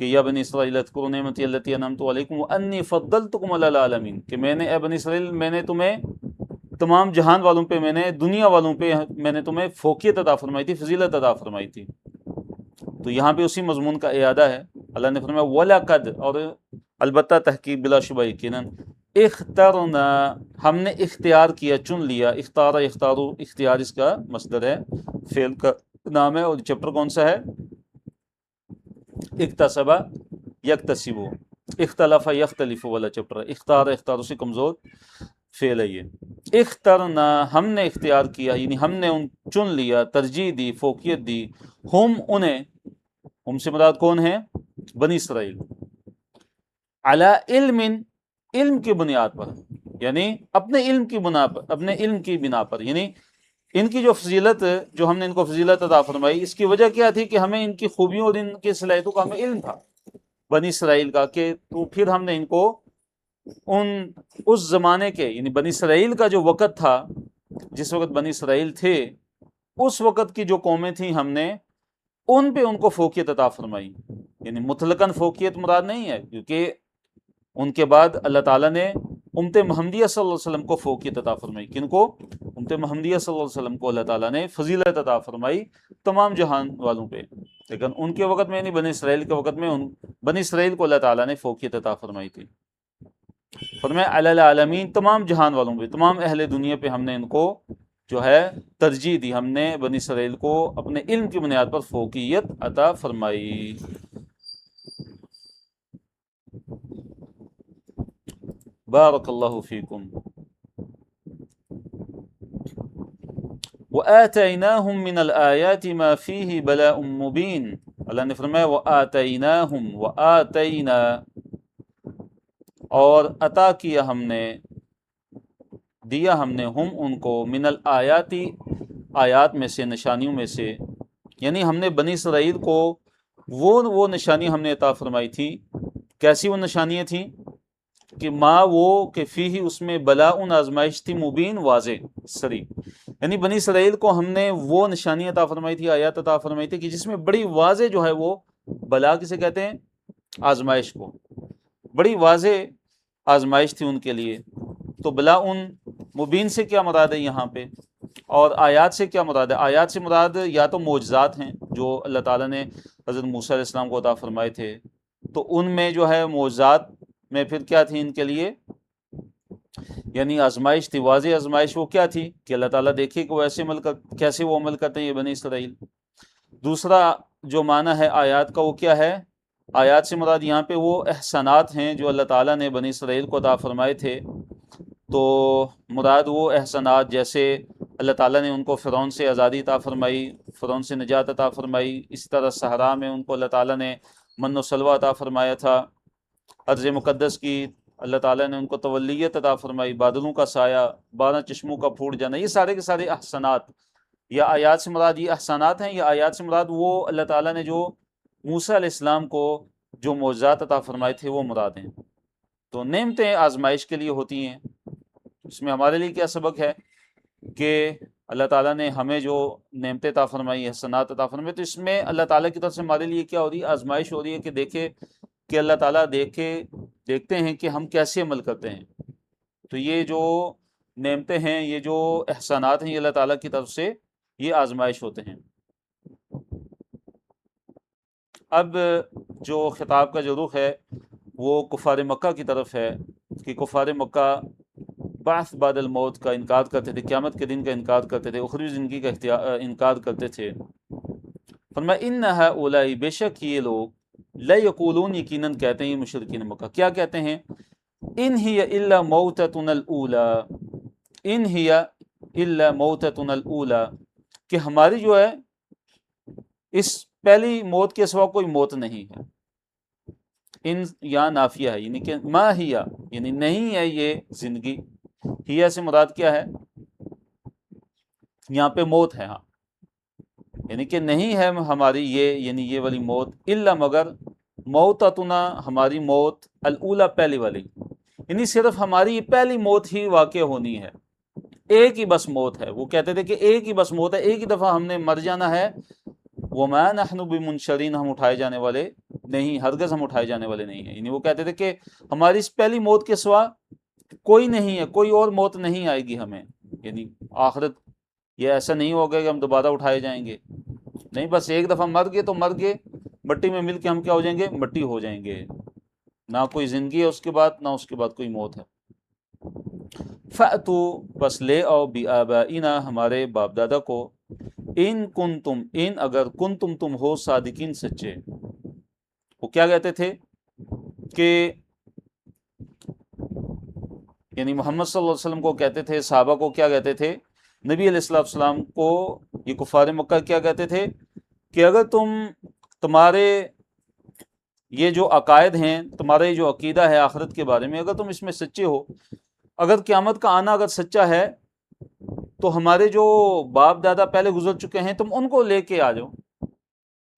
کہ یا بنی اسرائیل اذکروا نعمتی التی انعمت علیکم وانی فضلتکم علی العالمین، کہ میں نے، اے بنی اسرائیل، میں نے تمہیں تمام جہان والوں پہ، میں نے دنیا والوں پہ، میں نے تمہیں فوقیت عطا فرمائی تھی، فضیلت عطا فرمائی تھی۔ تو یہاں پہ اسی مضمون کا اعادہ ہے۔ اللہ نے فرمایا وَلَقَدْ، اور البتہ تحقیق بلا شبہ یقیناً، اخترنا، ہم نے اختیار کیا، چن لیا، اختار اختارو، اختیار اس کا مصدر ہے، فعل کا نام ہے، اور چیپٹر کون سا ہے؟ اکتسبہ یکتسبو، اختلف یختلف والا چیپٹر ہے، اختار اختارو سے کمزور فعل ہے یہ۔ اخترنا، ہم نے اختیار کیا، یعنی ہم نے چن لیا، ترجیح دی، فوقیت دی، ہم انہیں، ہم سے مراد کون ہے؟ بنی اسرائیل، علی علم، علم کی بنیاد پر، یعنی اپنے علم کی بنا پر، اپنے علم کی بنا پر، یعنی ان کی جو فضیلت، جو ہم نے ان کو فضیلت عطا فرمائی، اس کی وجہ کیا تھی کہ ہمیں ان کی خوبیوں اور ان کی صلاحیتوں کا ہمیں علم تھا بنی اسرائیل کا، کہ تو پھر ہم نے ان کو اس زمانے کے، یعنی بنی اسرائیل کا جو وقت تھا، جس وقت بنی اسرائیل تھے، اس وقت کی جو قومیں تھیں، ہم نے ان پہ ان کو فوقیت عطا فرمائی، یعنی مطلقاً فوقیت مراد نہیں ہے، کیونکہ ان کے بعد اللہ تعالیٰ نے امت محمدیہ صلی اللہ علیہ وسلم کو فوقیت عطا فرمائی۔ کن کو؟ امت محمدیہ صلی اللہ علیہ وسلم کو اللہ تعالیٰ نے فضیلت عطا فرمائی تمام جہان والوں پہ، لیکن ان کے وقت میں نہیں، بنی اسرائیل کے وقت میں بنی اسرائیل کو اللہ تعالیٰ نے فوقیت عطا فرمائی تھی۔ فرمایا علی العالمین، تمام جہان والوں پہ، تمام اہل دنیا پہ ہم نے ان کو جو ہے ترجیح دی، ہم نے بنی اسرائیل کو اپنے علم کی بنیاد پر فوقیت عطا فرمائی۔ بارک اللہ فیکم۔ وَآتَيْنَاهُمْ مِنَ الْآيَاتِ مَا فِيهِ بَلَاءٌ مُبِينٌ، اللہ نے فرمایا وَآتَيْنَاهُمْ، وَآتَيْنَا، اور عطا کیا ہم نے، دیا ہم نے، ہم ان کو، من الآیاتی، آیات میں سے، نشانیوں میں سے، یعنی ہم نے بنی اسرائیل کو وہ نشانی ہم نے عطا فرمائی تھی۔ کیسی وہ نشانیاں تھیں؟ کہ ما، وہ، کہ فیہ، اس میں، بلاء، آزمائش تھی، مبین، واضح، سری، یعنی بنی اسرائیل کو ہم نے وہ نشانی عطا فرمائی تھی، آیات عطا فرمائی تھی، کہ جس میں بڑی واضح جو ہے وہ بلا کسے کہتے ہیں؟ آزمائش کو، بڑی واضح آزمائش تھی ان کے لیے۔ تو بلاء مبین سے کیا مراد ہے یہاں پہ، اور آیات سے کیا مراد ہے؟ آیات سے مراد یا تو معجزات ہیں جو اللہ تعالیٰ نے حضرت موسیٰ علیہ السلام کو عطا فرمائے تھے، تو ان میں جو ہے معجزات میں پھر کیا تھی ان کے لیے، یعنی آزمائش تھی، واضح آزمائش۔ وہ کیا تھی کہ اللہ تعالیٰ دیکھے کہ وہ ایسے کیسے وہ عمل کرتے ہیں یہ بنی اسرائیل۔ دوسرا جو معنی ہے آیات کا، وہ کیا ہے؟ آیات سے مراد یہاں پہ وہ احسانات ہیں جو اللہ تعالیٰ نے بنی اسرائیل کو عطا فرمائے تھے۔ تو مراد وہ احسانات، جیسے اللہ تعالیٰ نے ان کو فرعون سے آزادی عطا فرمائی، فرعون سے نجات عطا فرمائی، اسی طرح صحرا میں ان کو اللہ تعالیٰ نے من و سلوہ عطا فرمایا تھا، ارض مقدس کی اللہ تعالیٰ نے ان کو تولیت عطا فرمائی، بادلوں کا سایہ، 12 چشموں کا پھوٹ جانا، یہ سارے کے سارے احسانات، یا آیات سے مراد یہ احسانات ہیں، یا آیات سے مراد وہ اللہ تعالیٰ نے جو موسیٰ علیہ السلام کو جو معجزات عطا فرمائے تھے وہ مراد ہیں۔ تو نعمتیں آزمائش کے لیے ہوتی ہیں۔ اس میں ہمارے لیے کیا سبق ہے کہ اللہ تعالیٰ نے ہمیں جو نعمتیں عطا فرمائی، احسانات عطا فرمائی، تو اس میں اللہ تعالیٰ کی طرف سے ہمارے لیے کیا ہو رہی ہے؟ آزمائش ہو رہی ہے، کہ دیکھے کہ اللہ تعالیٰ دیکھتے ہیں کہ ہم کیسے عمل کرتے ہیں۔ تو یہ جو نعمتیں ہیں، یہ جو احسانات ہیں، یہ اللہ تعالیٰ کی طرف سے یہ آزمائش ہوتے ہیں۔ اب جو خطاب کا جو رخ ہے وہ کفار مکہ کی طرف ہے، کہ کفار مکہ بعث بعد الموت کا انکار کرتے تھے، قیامت کے دن کا انکار کرتے تھے، اخروی زندگی کا انکار کرتے تھے۔ فرمایا ان ہؤلاء، بے شک یہ لوگ، لیقولون، یقیناً کہتے ہیں یہ مشرکین مکہ، کیا کہتے ہیں؟ ان ہی الا موتتنا الاولی، ان ہی الا موتتنا الاولی، کہ ہماری جو ہے اس پہلی موت کے سوا کوئی موت نہیں ہے۔ ان یا نافیہ ہے، یعنی کہ ما ہی، یعنی نہیں ہے یہ زندگی، ہی سے مراد کیا ہے؟ یہاں پہ موت ہے، ہاں، یعنی کہ نہیں ہے ہماری یہ، یعنی یہ والی موت، الا مگر، موتتنا، ہماری موت، الاولی، پہلی والی، یعنی صرف ہماری یہ پہلی موت ہی واقع ہونی ہے، ایک ہی بس موت ہے۔ وہ کہتے تھے کہ ایک ہی بس موت ہے، ایک ہی دفعہ ہم نے مر جانا ہے، وما نحن بمنشرین، ہم اٹھائے جانے والے نہیں ہرگز ہم اٹھائے جانے والے نہیں ہیں. یعنی وہ کہتے تھے کہ ہماری اس پہلی موت کے سوا کوئی نہیں ہے، کوئی اور موت نہیں آئے گی ہمیں. یعنی آخرت یہ ایسا نہیں ہوگا کہ ہم دوبارہ اٹھائے جائیں گے، نہیں، بس ایک دفعہ مر گئے تو مر گئے، مٹی میں مل کے ہم کیا ہو جائیں گے؟ مٹی ہو جائیں گے. نہ کوئی زندگی ہے اس کے بعد، نہ اس کے بعد کوئی موت ہے. فَأْتُوا بس لے آؤ بِآبَائِنَا ہمارے باپ دادا کو، ان کنتم ان اگر کنتم تم ہو صادقین سچے. وہ کیا کہتے تھے کہ یعنی محمد صلی اللہ علیہ وسلم کو کہتے تھے، صحابہ کو کیا کہتے تھے، نبی علیہ الصلوۃ والسلام کو یہ کفار مکہ کیا کہتے تھے کہ اگر تمہارے یہ جو عقائد ہیں، تمہارا یہ جو عقیدہ ہے آخرت کے بارے میں، اگر تم اس میں سچے ہو، اگر قیامت کا آنا اگر سچا ہے تو ہمارے جو باپ دادا پہلے گزر چکے ہیں تم ان کو لے کے آ جاؤ،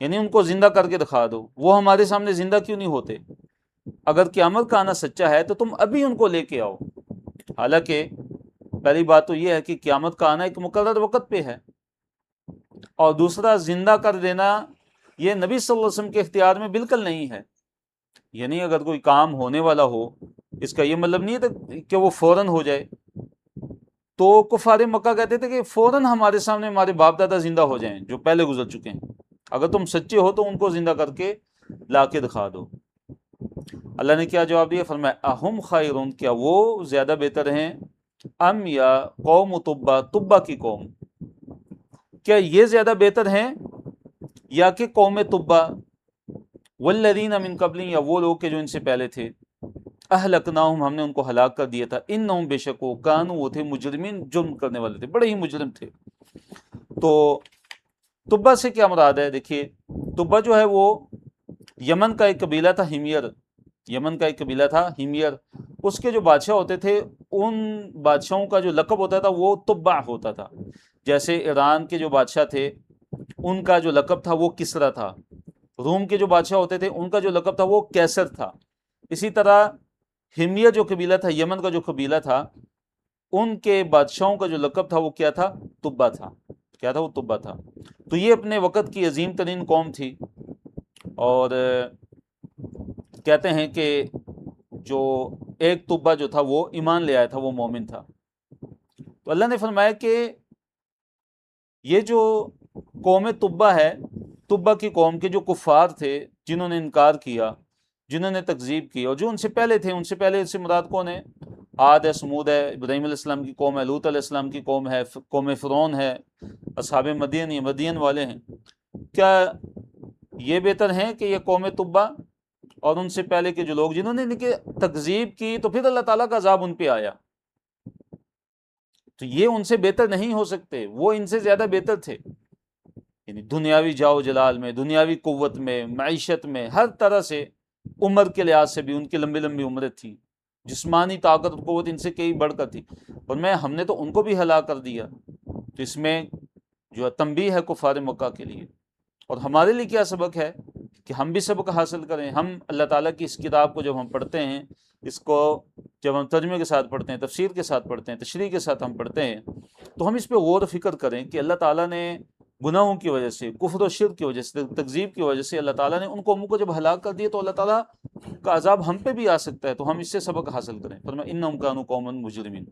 یعنی ان کو زندہ کر کے دکھا دو. وہ ہمارے سامنے زندہ کیوں نہیں ہوتے؟ اگر قیامت کا آنا سچا ہے تو تم ابھی ان کو لے کے آؤ. حالانکہ پہلی بات تو یہ ہے کہ قیامت کا آنا ایک مقرر وقت پہ ہے، اور دوسرا زندہ کر دینا یہ نبی صلی اللہ علیہ وسلم کے اختیار میں بالکل نہیں ہے. یعنی اگر کوئی کام ہونے والا ہو، اس کا یہ مطلب نہیں ہے کہ وہ فوراً ہو جائے. تو کفار مکہ کہتے تھے کہ فوراً ہمارے سامنے ہمارے باپ دادا زندہ ہو جائیں جو پہلے گزر چکے ہیں، اگر تم سچے ہو تو ان کو زندہ کر کے لا کے دکھا دو. اللہ نے کیا جواب دیا؟ فرمایا اہم خیرون کیا وہ زیادہ بہتر ہیں، ام یا قوم تبا تبا کی قوم، کیا یہ زیادہ بہتر ہیں یا کہ قوم تبا، والذین من قبلہم یا وہ لوگ کہ جو ان سے پہلے تھے، اہلکناہم ہم نے ان کو ہلاک کر دیا تھا، انہم بے شک وہ کانوا وہ تھے مجرمین جرم کرنے والے تھے، بڑے ہی مجرم تھے. تو تبا سے کیا مراد ہے؟ دیکھیے تبا جو ہے وہ یمن کا ایک قبیلہ تھا، ہمیر، یمن کا ایک قبیلہ تھا ہمیر. اس کے جو بادشاہ ہوتے تھے ان بادشاہوں کا جو لقب ہوتا تھا وہ تبع ہوتا تھا. جیسے ایران کے جو بادشاہ تھے ان کا جو لقب تھا وہ کسرا تھا، روم کے جو بادشاہ ہوتے تھے ان کا جو لقب تھا وہ کیسر تھا. اسی طرح ہمیر جو قبیلہ تھا، یمن کا جو قبیلہ تھا، ان کے بادشاہوں کا جو لقب تھا وہ کیا تھا؟ تبا تھا. کیا تھا؟ وہ تبا تھا. تو یہ اپنے وقت کی عظیم ترین قوم تھی، اور کہتے ہیں کہ جو ایک تبا جو تھا وہ ایمان لے آیا تھا، وہ مومن تھا. تو اللہ نے فرمایا کہ یہ جو قوم تبا ہے، تبا کی قوم کے جو کفار تھے جنہوں نے انکار کیا، جنہوں نے تکذیب کی، اور جو ان سے پہلے تھے، ان سے پہلے سے مراد کون ہے؟ عاد ہے، سمود ہے، ابراہیم علیہ السلام کی قوم ہے، لوط علیہ السلام کی قوم ہے، قوم فرعون ہے، اصحاب مدین، یہ مدین والے ہیں. کیا یہ بہتر ہیں کہ یہ قوم تبا اور ان سے پہلے کے جو لوگ جنہوں نے ان کے تکذیب کی تو پھر اللہ تعالیٰ کا عذاب ان پہ آیا؟ تو یہ ان سے بہتر نہیں ہو سکتے، وہ ان سے زیادہ بہتر تھے. یعنی دنیاوی جاؤ جلال میں، دنیاوی قوت میں، معیشت میں، ہر طرح سے، عمر کے لحاظ سے بھی ان کی لمبی لمبی عمریں تھی، جسمانی طاقت اور قوت ان سے کئی بڑھ کر تھی، اور ہم نے تو ان کو بھی ہلاک کر دیا. تو اس میں جو تنبیہ ہے کفار مکہ کے لیے، اور ہمارے لیے کیا سبق ہے کہ ہم بھی سبق حاصل کریں. ہم اللہ تعالیٰ کی اس کتاب کو جب ہم پڑھتے ہیں، اس کو جب ہم ترجمے کے ساتھ پڑھتے ہیں، تفسیر کے ساتھ پڑھتے ہیں، تشریح کے ساتھ ہم پڑھتے ہیں، تو ہم اس پہ غور و فکر کریں کہ اللہ تعالیٰ نے گناہوں کی وجہ سے، کفر و شرک کی وجہ سے، تکذیب کی وجہ سے اللہ تعالیٰ نے ان قوموں کو جب ہلاک کر دیا تو اللہ تعالیٰ کا عذاب ہم پہ بھی آ سکتا ہے. تو ہم اس سے سبق حاصل کریں. فرمایا انہم کانوا قوما مجرمین.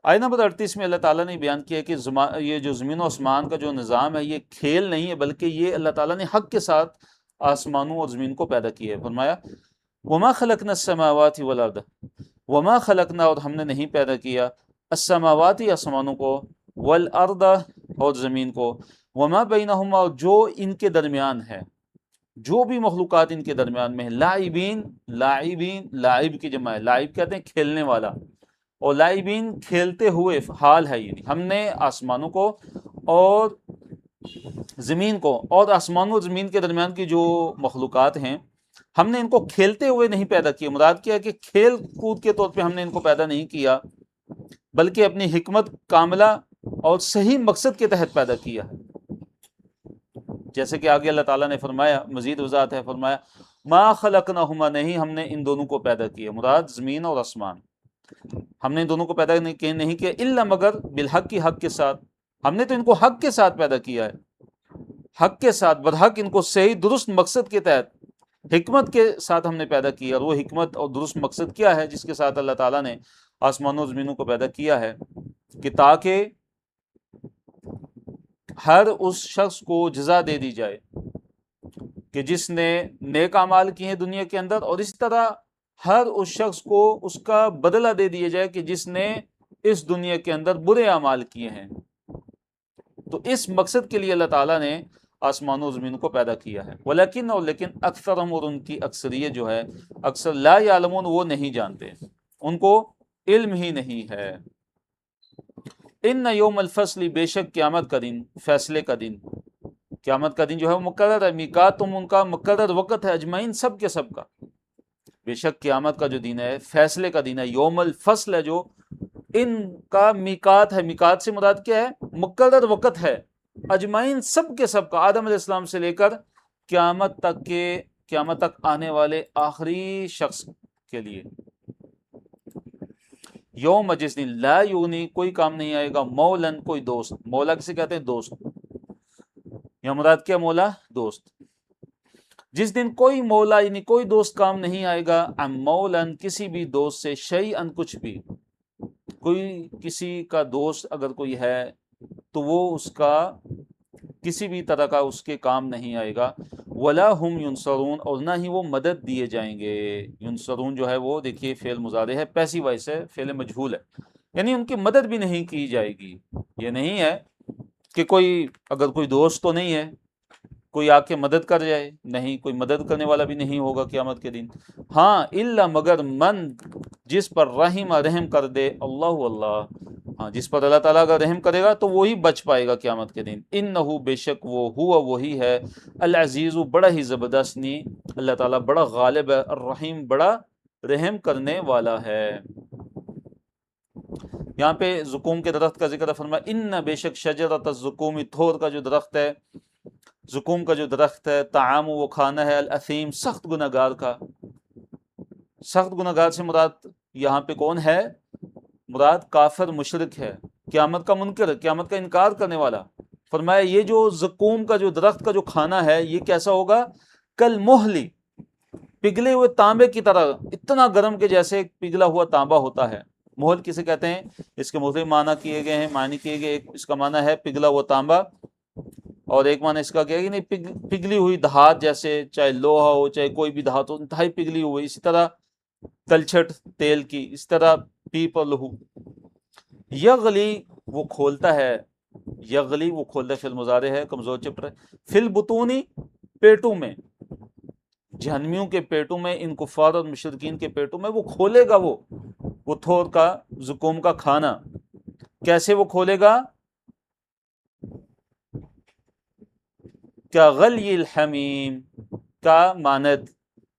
آیت نمبر 38 میں اللہ تعالیٰ نے بیان کیا کہ یہ جو زمین و آسمان کا جو نظام ہے یہ کھیل نہیں ہے، بلکہ یہ اللہ تعالیٰ نے حق کے ساتھ آسمانوں اور زمین کو پیدا کیا ہے. فرمایا وما خلقنا السماوات والارض، وما خلقنا اور ہم نے نہیں پیدا کیا، السماوات آسمانوں کو، والارض اور زمین کو، وما بینہما اور جو ان کے درمیان ہے، جو بھی مخلوقات ان کے درمیان میں ہے، لاعبین، لاعبین لائب کی جمع ہے، لائب کہتے ہیں کھیلنے والا، اور لاعبین کھیلتے ہوئے حال ہے. یعنی ہم نے آسمانوں کو اور زمین کو، اور آسمانوں اور زمین کے درمیان کی جو مخلوقات ہیں، ہم نے ان کو کھیلتے ہوئے نہیں پیدا کیا. مراد کیا ہے کہ کھیل کود کے طور پہ ہم نے ان کو پیدا نہیں کیا، بلکہ اپنی حکمت کاملہ اور صحیح مقصد کے تحت پیدا کیا ہے. جیسے کہ آگے اللہ تعالیٰ نے فرمایا، مزید وضاحت ہے، فرمایا ما خلقناہما نہیں ہم نے ان دونوں کو پیدا کیا، مراد زمین اور آسمان، ہم نے ان دونوں کو پیدا نہیں کیا، الا مگر بالحق کی حق کے ساتھ، ہم نے تو ان کو حق کے ساتھ پیدا کیا ہے، حق کے ساتھ، برحق ان کو صحیح درست مقصد کے تحت. حکمت کے ساتھ ہم نے پیدا کیا، اور وہ حکمت اور درست مقصد کیا ہے جس کے ساتھ اللہ تعالیٰ نے آسمانوں و زمینوں کو پیدا کیا ہے، کہ تاکہ ہر اس شخص کو جزا دے دی جائے کہ جس نے نیک اعمال کیے ہیں دنیا کے اندر، اور اس طرح ہر اس شخص کو اس کا بدلہ دے دیا جائے کہ جس نے اس دنیا کے اندر برے اعمال کیے ہیں۔ تو اس مقصد کے لیے اللہ تعالیٰ نے آسمانوں و زمین کو پیدا کیا ہے۔ لیکن اکثرہم، اور ان کی اکثریت جو ہے، اکثر لا یعلمون، وہ نہیں جانتے، ان کو علم ہی نہیں ہے۔ ان یوم الفصل، بے شک قیامت کا دن، فیصلے کا دن، قیامت کا دن جو ہے وہ مقرر ہے، میقاتہم، ان کا مقرر وقت ہے، اجمعین، سب کے سب کا۔ بے شک قیامت کا جو دن ہے فیصلے کا دن ہے، یوم الفصل ہے، جو ان کا میقات ہے۔ میقات سے مراد کیا ہے؟ مقرر وقت ہے، اجمعین، سب کے سب کا، آدم علیہ السلام سے لے کر قیامت تک آنے والے آخری شخص کے لیے۔ یوم، جس دن، لا یغنی، کوئی کام نہیں آئے گا، مولن، کوئی دوست، مولا کسے کہتے ہیں؟ دوست، یا مراد کیا مولا؟ دوست۔ جس دن کوئی مولا یعنی کوئی دوست کام نہیں آئے گا، مولن، کسی بھی دوست سے، شیئن، کچھ بھی، کوئی کسی کا دوست اگر کوئی ہے تو وہ اس کا کسی بھی طرح کا اس کے کام نہیں آئے گا، ولا ہم ینصرون، اور نہ ہی وہ مدد دیے جائیں گے۔ ینصرون جو ہے وہ دیکھیے فعل مضارع ہے، پیسیو وائس ہے، فعل مجہول ہے، یعنی ان کی مدد بھی نہیں کی جائے گی۔ یہ نہیں ہے کہ اگر کوئی دوست تو نہیں ہے کوئی آ کے مدد کر جائے، نہیں، کوئی مدد کرنے والا بھی نہیں ہوگا قیامت کے دن۔ ہاں، الا، مگر، من، جس پر رحم کر دے اللہ، ہاں، جس پر اللہ تعالیٰ اگر رحم کرے گا تو وہی بچ پائے گا قیامت کے دن۔ انہ، بے شک وہ، ہوا، وہی ہے، العزیز، بڑا ہی زبردست، اللہ تعالیٰ بڑا غالب ہے، الرحیم، بڑا رحم کرنے والا ہے۔ یہاں پہ زقوم کے درخت کا ذکر فرمایا، ان، بے شک، شجرۃ الزقوم، تھور کا جو درخت ہے، زقوم کا جو درخت ہے، طعام، وہ کھانا ہے، الاثیم، سخت گناہگار کا۔ سخت گناہگار سے مراد یہاں پہ کون ہے؟ مراد کافر، مشرک ہے، قیامت کا منکر، قیامت کا انکار کرنے والا۔ فرمایا یہ جو زقوم کا جو درخت کا جو کھانا ہے یہ کیسا ہوگا؟ کل محلی، پگھلے ہوئے تانبے کی طرح، اتنا گرم کہ جیسے پگھلا ہوا تانبا ہوتا ہے۔ محل کسے کہتے ہیں؟ اس کے مختلف معنی کیے گئے ہیں، ایک اس کا معنی ہے پگھلا ہوا تانبا، اور ایک معنی اس کا کیا ہے کہ نہیں، پگھلی ہوئی دھات، جیسے چاہے لوہا ہو چاہے کوئی بھی دھات ہو، انتہائی پگھلی ہوئی، اسی طرح تلچھٹ تیل کی، اس طرح پیپ اور لہو۔ یغلی، وہ کھولتا ہے، یغلی، وہ کھولتا ہے، فعل مضارع ہے، کمزور چپر ہے، فی البطونی، پیٹوں میں، جہنمیوں کے پیٹوں میں، ان کفار اور مشرکین کے پیٹوں میں وہ کھولے گا، وہ تھور کا، زقوم کا کھانا۔ کیسے وہ کھولے گا؟ کیا غلی الحمیم، کا مانند،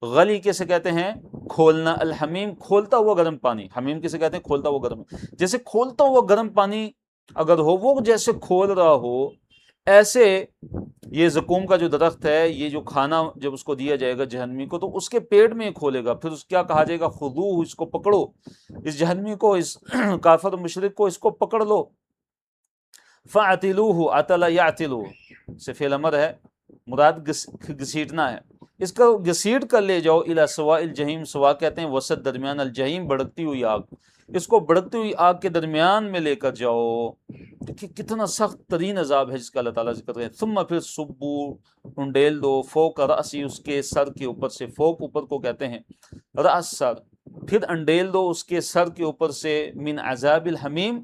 غلی کیسے کہتے ہیں؟ کھولنا، الحمیم، کھولتا ہوا گرم پانی، حمیم کسے کہتے ہیں؟ کھولتا ہوا گرم، جیسے کھولتا ہوا گرم پانی اگر ہو، وہ جیسے کھول رہا ہو، ایسے یہ زقوم کا جو درخت ہے، یہ جو کھانا جب اس کو دیا جائے گا جہنمی کو، تو اس کے پیٹ میں کھولے گا، پھر اس کیا کہا جائے گا؟ خذوہ، اس کو پکڑو، اس جہنمی کو، اس کافر مشرک کو، اس کو پکڑ لو۔ فَاعْتِلُوهُ، عَتَلَ يَعْتِلُ سے فعل امر ہے، مراد گھسیٹنا ہے، اس کو گھسیٹ کر لے جاؤ، الی سواء الجحیم، سوا کہتے ہیں وسط، درمیان، الجحیم، بھڑکتی ہوئی آگ، اس کو بھڑکتی ہوئی آگ کے درمیان میں لے کر جاؤ۔ دیکھیں کتنا سخت ترین عذاب ہے جس کا اللہ تعالیٰ ذکر کرتے ہیں۔ ثم، پھر، صبو، انڈیل دو، فوق رأسی، اس کے سر کے اوپر سے، فوق اوپر کو کہتے ہیں، رأس، سر، پھر انڈیل دو اس کے سر کے اوپر سے، من عذاب الحمیم،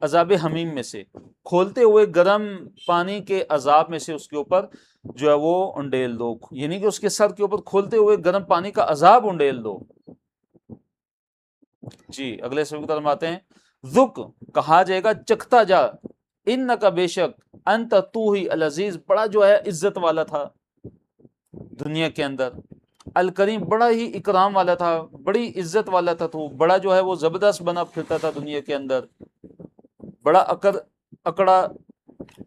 عذاب حمیم میں سے، کھولتے ہوئے گرم پانی کے عذاب میں سے اس کے اوپر جو ہے وہ انڈیل دو، یعنی کہ اس کے سر کے اوپر کھولتے ہوئے گرم پانی کا عذاب انڈیل دو۔ جی، اگلے سبق کی طرف آتے ہیں۔ ذُق، کہا جائے گا چکھتا جا، انکا، بے شک، انت، تو ہی، العزیز، بڑا جو ہے عزت والا تھا دنیا کے اندر، الکریم، بڑا ہی اکرام والا تھا، بڑی عزت والا تھا، تو بڑا جو ہے وہ زبردست بنا پھرتا تھا دنیا کے اندر، بڑا اکڑا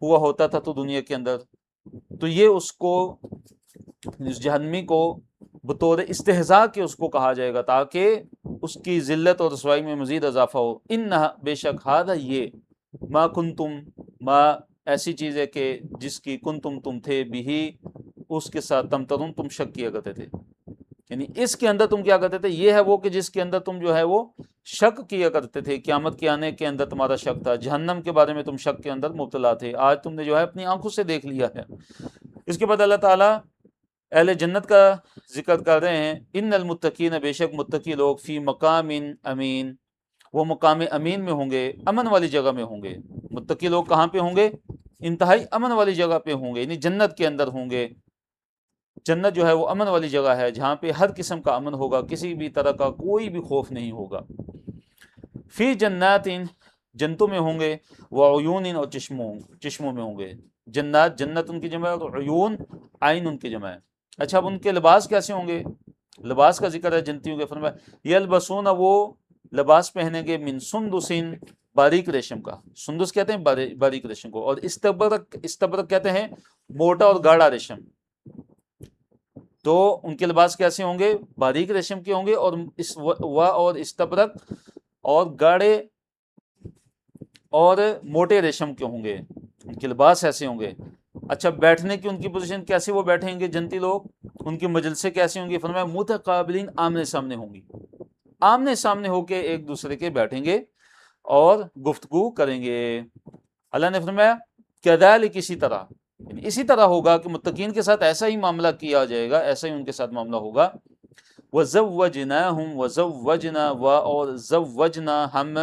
ہوا ہوتا تھا تو دنیا کے اندر۔ تو یہ اس کو، اس جہنمی کو بطور استہزاء کے اس کو کہا جائے گا تاکہ اس کی ذلت اور رسوائی میں مزید اضافہ ہو۔ انہا، بے شک، ہذا، یہ، ما کنتم، ما، ایسی چیز ہے کہ جس کی، کنتم، تم تھے، بھی، اس کے ساتھ، تمترون، تم شک کیا کرتے تھے۔ یعنی اس کے اندر تم کیا کرتے تھے، یہ ہے وہ کہ جس کے اندر تم جو ہے وہ شک کیا کرتے تھے، قیامت کے آنے کے اندر تمہارا شک تھا، جہنم کے بارے میں تم شک کے اندر مبتلا تھے، آج تم نے جو ہے اپنی آنکھوں سے دیکھ لیا ہے۔ اس کے بعد اللہ تعالیٰ اہل جنت کا ذکر کر رہے ہیں، ان المتقین، بے شک متقی لوگ، فی مقام امین، وہ مقام امین میں ہوں گے، امن والی جگہ میں ہوں گے۔ متقی لوگ کہاں پہ ہوں گے؟ انتہائی امن والی جگہ پہ ہوں گے، یعنی جنت کے اندر ہوں گے۔ جنت جو ہے وہ امن والی جگہ ہے جہاں پہ ہر قسم کا امن ہوگا، کسی بھی طرح کا کوئی بھی خوف نہیں ہوگا۔ فی جنات، جنتوں میں ہوں گے، وعیون، اور چشموں میں ہوں گے۔ جنات، جنت ان کی جمع ہے، اور عیون، عین ان کی جمع ہے۔ اچھا، اب ان کے لباس کیسے ہوں گے؟ لباس کا ذکر ہے جنتیوں کے، فرمایا یلبسون، وہ لباس پہنیں گے، من سندس، باریک ریشم کا۔ سندس کہتے ہیں باریک ریشم کو، اور استبرق کہتے ہیں موٹا اور گاڑا ریشم۔ تو ان کے لباس کیسے ہوں گے؟ باریک ریشم کے ہوں گے، اور استبرق اور گاڑے اور موٹے ریشم کے ہوں گے، ان کے لباس ایسے ہوں گے۔ اچھا، بیٹھنے کی ان کی پوزیشن کیسے وہ بیٹھیں گے جنتی لوگ؟ ان کی مجلسیں کیسے ہوں گی؟ فرمایا متقابلین، آمنے سامنے ہوں گی، آمنے سامنے ہو کے ایک دوسرے کے بیٹھیں گے اور گفتگو کریں گے۔ اللہ نے فرمایا کذالک، اسی طرح، یعنی اسی طرح ہوگا کہ متقین کے ساتھ ایسا ہی معاملہ کیا جائے گا، ایسا ہی ان کے ساتھ معاملہ ہوگا۔ وَزَوَّجْنَاهُمْ، وَزَوَّجْنَا، اور زوجنا، ہم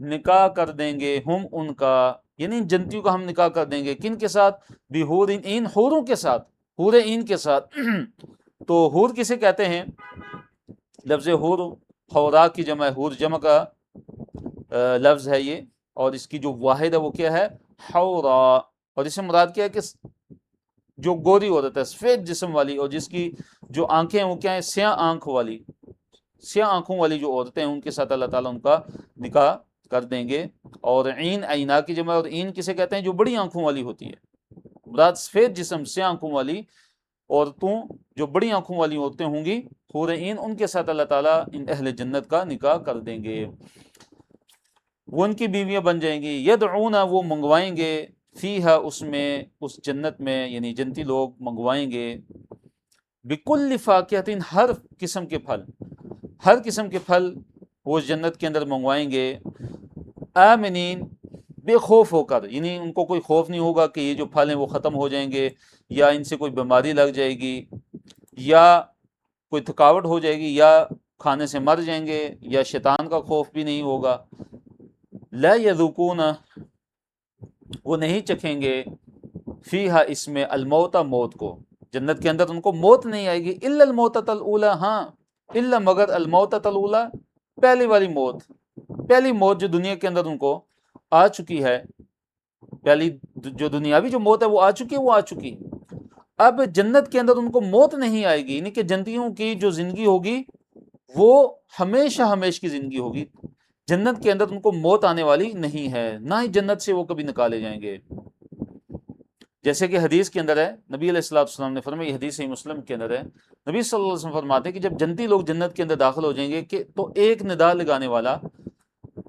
نکاح کر دیں گے، ہم ان کا، یعنی جنتیوں کا ہم نکاح کر دیں گے، کن کے ساتھ؟ بحور عین، حوروں کے ساتھ، حور عین کے ساتھ۔ تو حور کسے کہتے ہیں؟ لفظ حور حورا کی جمع ہے، حور جمع کا لفظ ہے یہ، اور اس کی جو واحد ہے وہ کیا ہے؟ حورا۔ اور اس سے مراد کیا ہے کہ جو گوری عورت ہے، سفید جسم والی، اور جس کی جو آنکھیں ہیں وہ کیا ہیں؟ سیاہ آنکھ والی، سیاہ آنکھوں والی جو عورتیں ہیں، ان کے ساتھ اللہ تعالیٰ ان کا نکاح کر دیں گے۔ اور عین، عینا کی جمع، اور عین کسے کہتے ہیں؟ جو بڑی آنکھوں والی ہوتی ہے، مراد سفید جسم سیاہ آنکھوں والی عورتوں، جو بڑی آنکھوں والی عورتیں ہوں گی، حور عین، ان کے ساتھ اللہ تعالیٰ ان اہل جنت کا نکاح کر دیں گے، وہ ان کی بیویاں بن جائیں گی۔ یدعون، وہ منگوائیں گے، فیہا، اس میں، اس جنت میں، یعنی جنتی لوگ منگوائیں گے، بکل فاکہۃ، ہر قسم کے پھل، ہر قسم کے پھل وہ جنت کے اندر منگوائیں گے، آمنین، بے خوف ہو کر، یعنی ان کو کوئی خوف نہیں ہوگا کہ یہ جو پھل ہیں وہ ختم ہو جائیں گے، یا ان سے کوئی بیماری لگ جائے گی، یا کوئی تھکاوٹ ہو جائے گی، یا کھانے سے مر جائیں گے، یا شیطان کا خوف بھی نہیں ہوگا۔ لا یذوقون، وہ نہیں چکھیں گے، فیہا، اس میں، الموت، موت کو، جنت کے اندر ان کو موت نہیں آئے گی، الا الموتۃ الاولی، ہاں، الا مگر، الموتۃ الاولی، پہلی والی موت، پہلی موت جو دنیا کے اندر ان کو آ چکی ہے، پہلی جو دنیاوی جو موت ہے وہ آ چکی ہے، وہ آ چکی۔ اب جنت کے اندر ان کو موت نہیں آئے گی، یعنی کہ جنتیوں کی جو زندگی ہوگی وہ ہمیشہ ہمیش کی زندگی ہوگی، جنت کے اندر ان کو موت آنے والی نہیں ہے، نہ ہی جنت سے وہ کبھی نکالے جائیں گے۔ جیسے کہ حدیث کے اندر ہے، نبی علیہ الصلوۃ والسلام نے فرمایا، یہ حدیث صحیح مسلم کے اندر ہے، نبی صلی اللہ علیہ وسلم فرماتے ہیں کہ جب جنتی لوگ جنت کے اندر داخل ہو جائیں گے کہ تو ایک ندا لگانے والا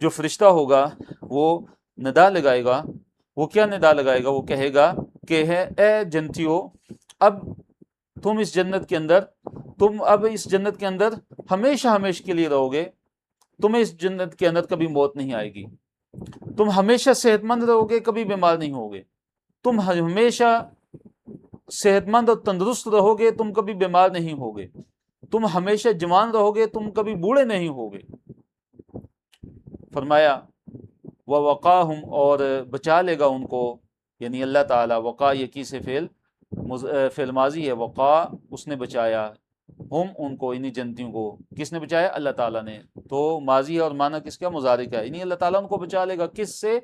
جو فرشتہ ہوگا وہ ندا لگائے گا، وہ کیا ندا لگائے گا؟ وہ کہے گا کہ ہے اے جنتیوں، اب تم اس جنت کے اندر، تم اب اس جنت کے اندر ہمیشہ ہمیش کے لیے رہو گے، تمہیں اس جنت کے اندر کبھی موت نہیں آئے گی، تم ہمیشہ صحت مند رہو گے، کبھی بیمار نہیں ہوگے، تم ہمیشہ صحت مند اور تندرست رہو گے، تم کبھی بیمار نہیں ہوگے، تم ہمیشہ جوان رہو گے، تم کبھی بوڑھے نہیں ہوگے۔ فرمایا وَوَقَاهُمْ، اور بچا لے گا ان کو، یعنی اللہ تعالیٰ، وقا یقی سے فعل ماضی ہے، وقا اس نے بچایا، ہم ان کو، انہی جنتیوں کو، کس نے بچایا؟ اللہ تعالیٰ نے، تو ماضی ہے اور معنی کس کا؟ مضارع کا ہے، یعنی اللہ تعالیٰ ان کو بچا لے گا، کس سے؟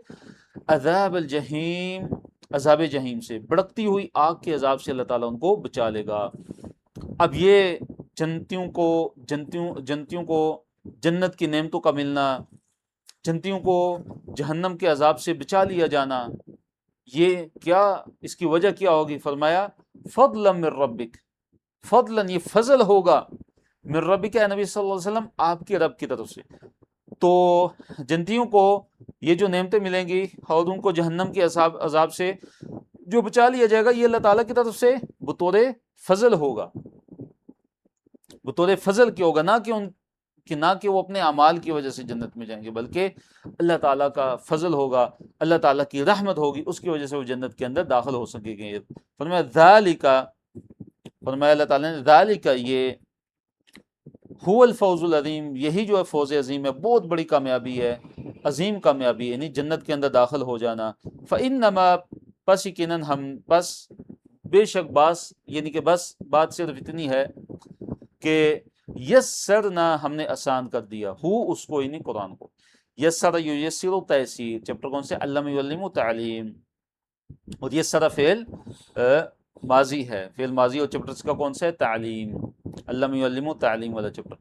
عذاب الجحیم، عذاب جہیم سے، بڑکتی ہوئی آگ کے عذاب سے اللہ تعالیٰ ان کو بچا لے گا۔ اب یہ جنتیوں کو جنت کی نعمتوں کا ملنا، جنتیوں کو جہنم کے عذاب سے بچا لیا جانا، یہ کیا، اس کی وجہ کیا ہوگی؟ فرمایا فضلا من ربک، فضلا، یہ فضل ہوگا، من ربک، اے نبی صلی اللہ علیہ وسلم، آپ کے رب کی طرف سے۔ تو جنتیوں کو یہ جو نعمتیں ملیں گی اور ان کو جہنم کے عذاب سے جو بچا لیا جائے گا، یہ اللہ تعالیٰ کی طرف سے بطور فضل ہوگا، بطور فضل کے ہوگا، نہ کہ وہ اپنے اعمال کی وجہ سے جنت میں جائیں گے، بلکہ اللہ تعالیٰ کا فضل ہوگا، اللہ تعالیٰ کی رحمت ہوگی، اس کی وجہ سے وہ جنت کے اندر داخل ہو سکیں گے۔ فرمایا اللہ تعالیٰ نے ذالک، یہ هو الفوز العظیم، یہی جو ہے فوز عظیم ہے، بہت بڑی کامیابی ہے، عظیم کامیابی ہے، یعنی جنت کے اندر داخل ہو جانا۔ فإنما، پس یقیناً پس بے شک یعنی کہ بس بات صرف اتنی ہے کہ یسرنا، ہم نے آسان کر دیا، اس کو یعنی قرآن کو، یسر یسر تیسیر، چیپٹر کون سے؟ علم یعلم تعلیم، اور یسر فعل ماضی ہے، فعل ماضی، اور چیپٹر کا کون سا ہے؟ تعلیم، علم یعلم تعلیم والا چیپٹر۔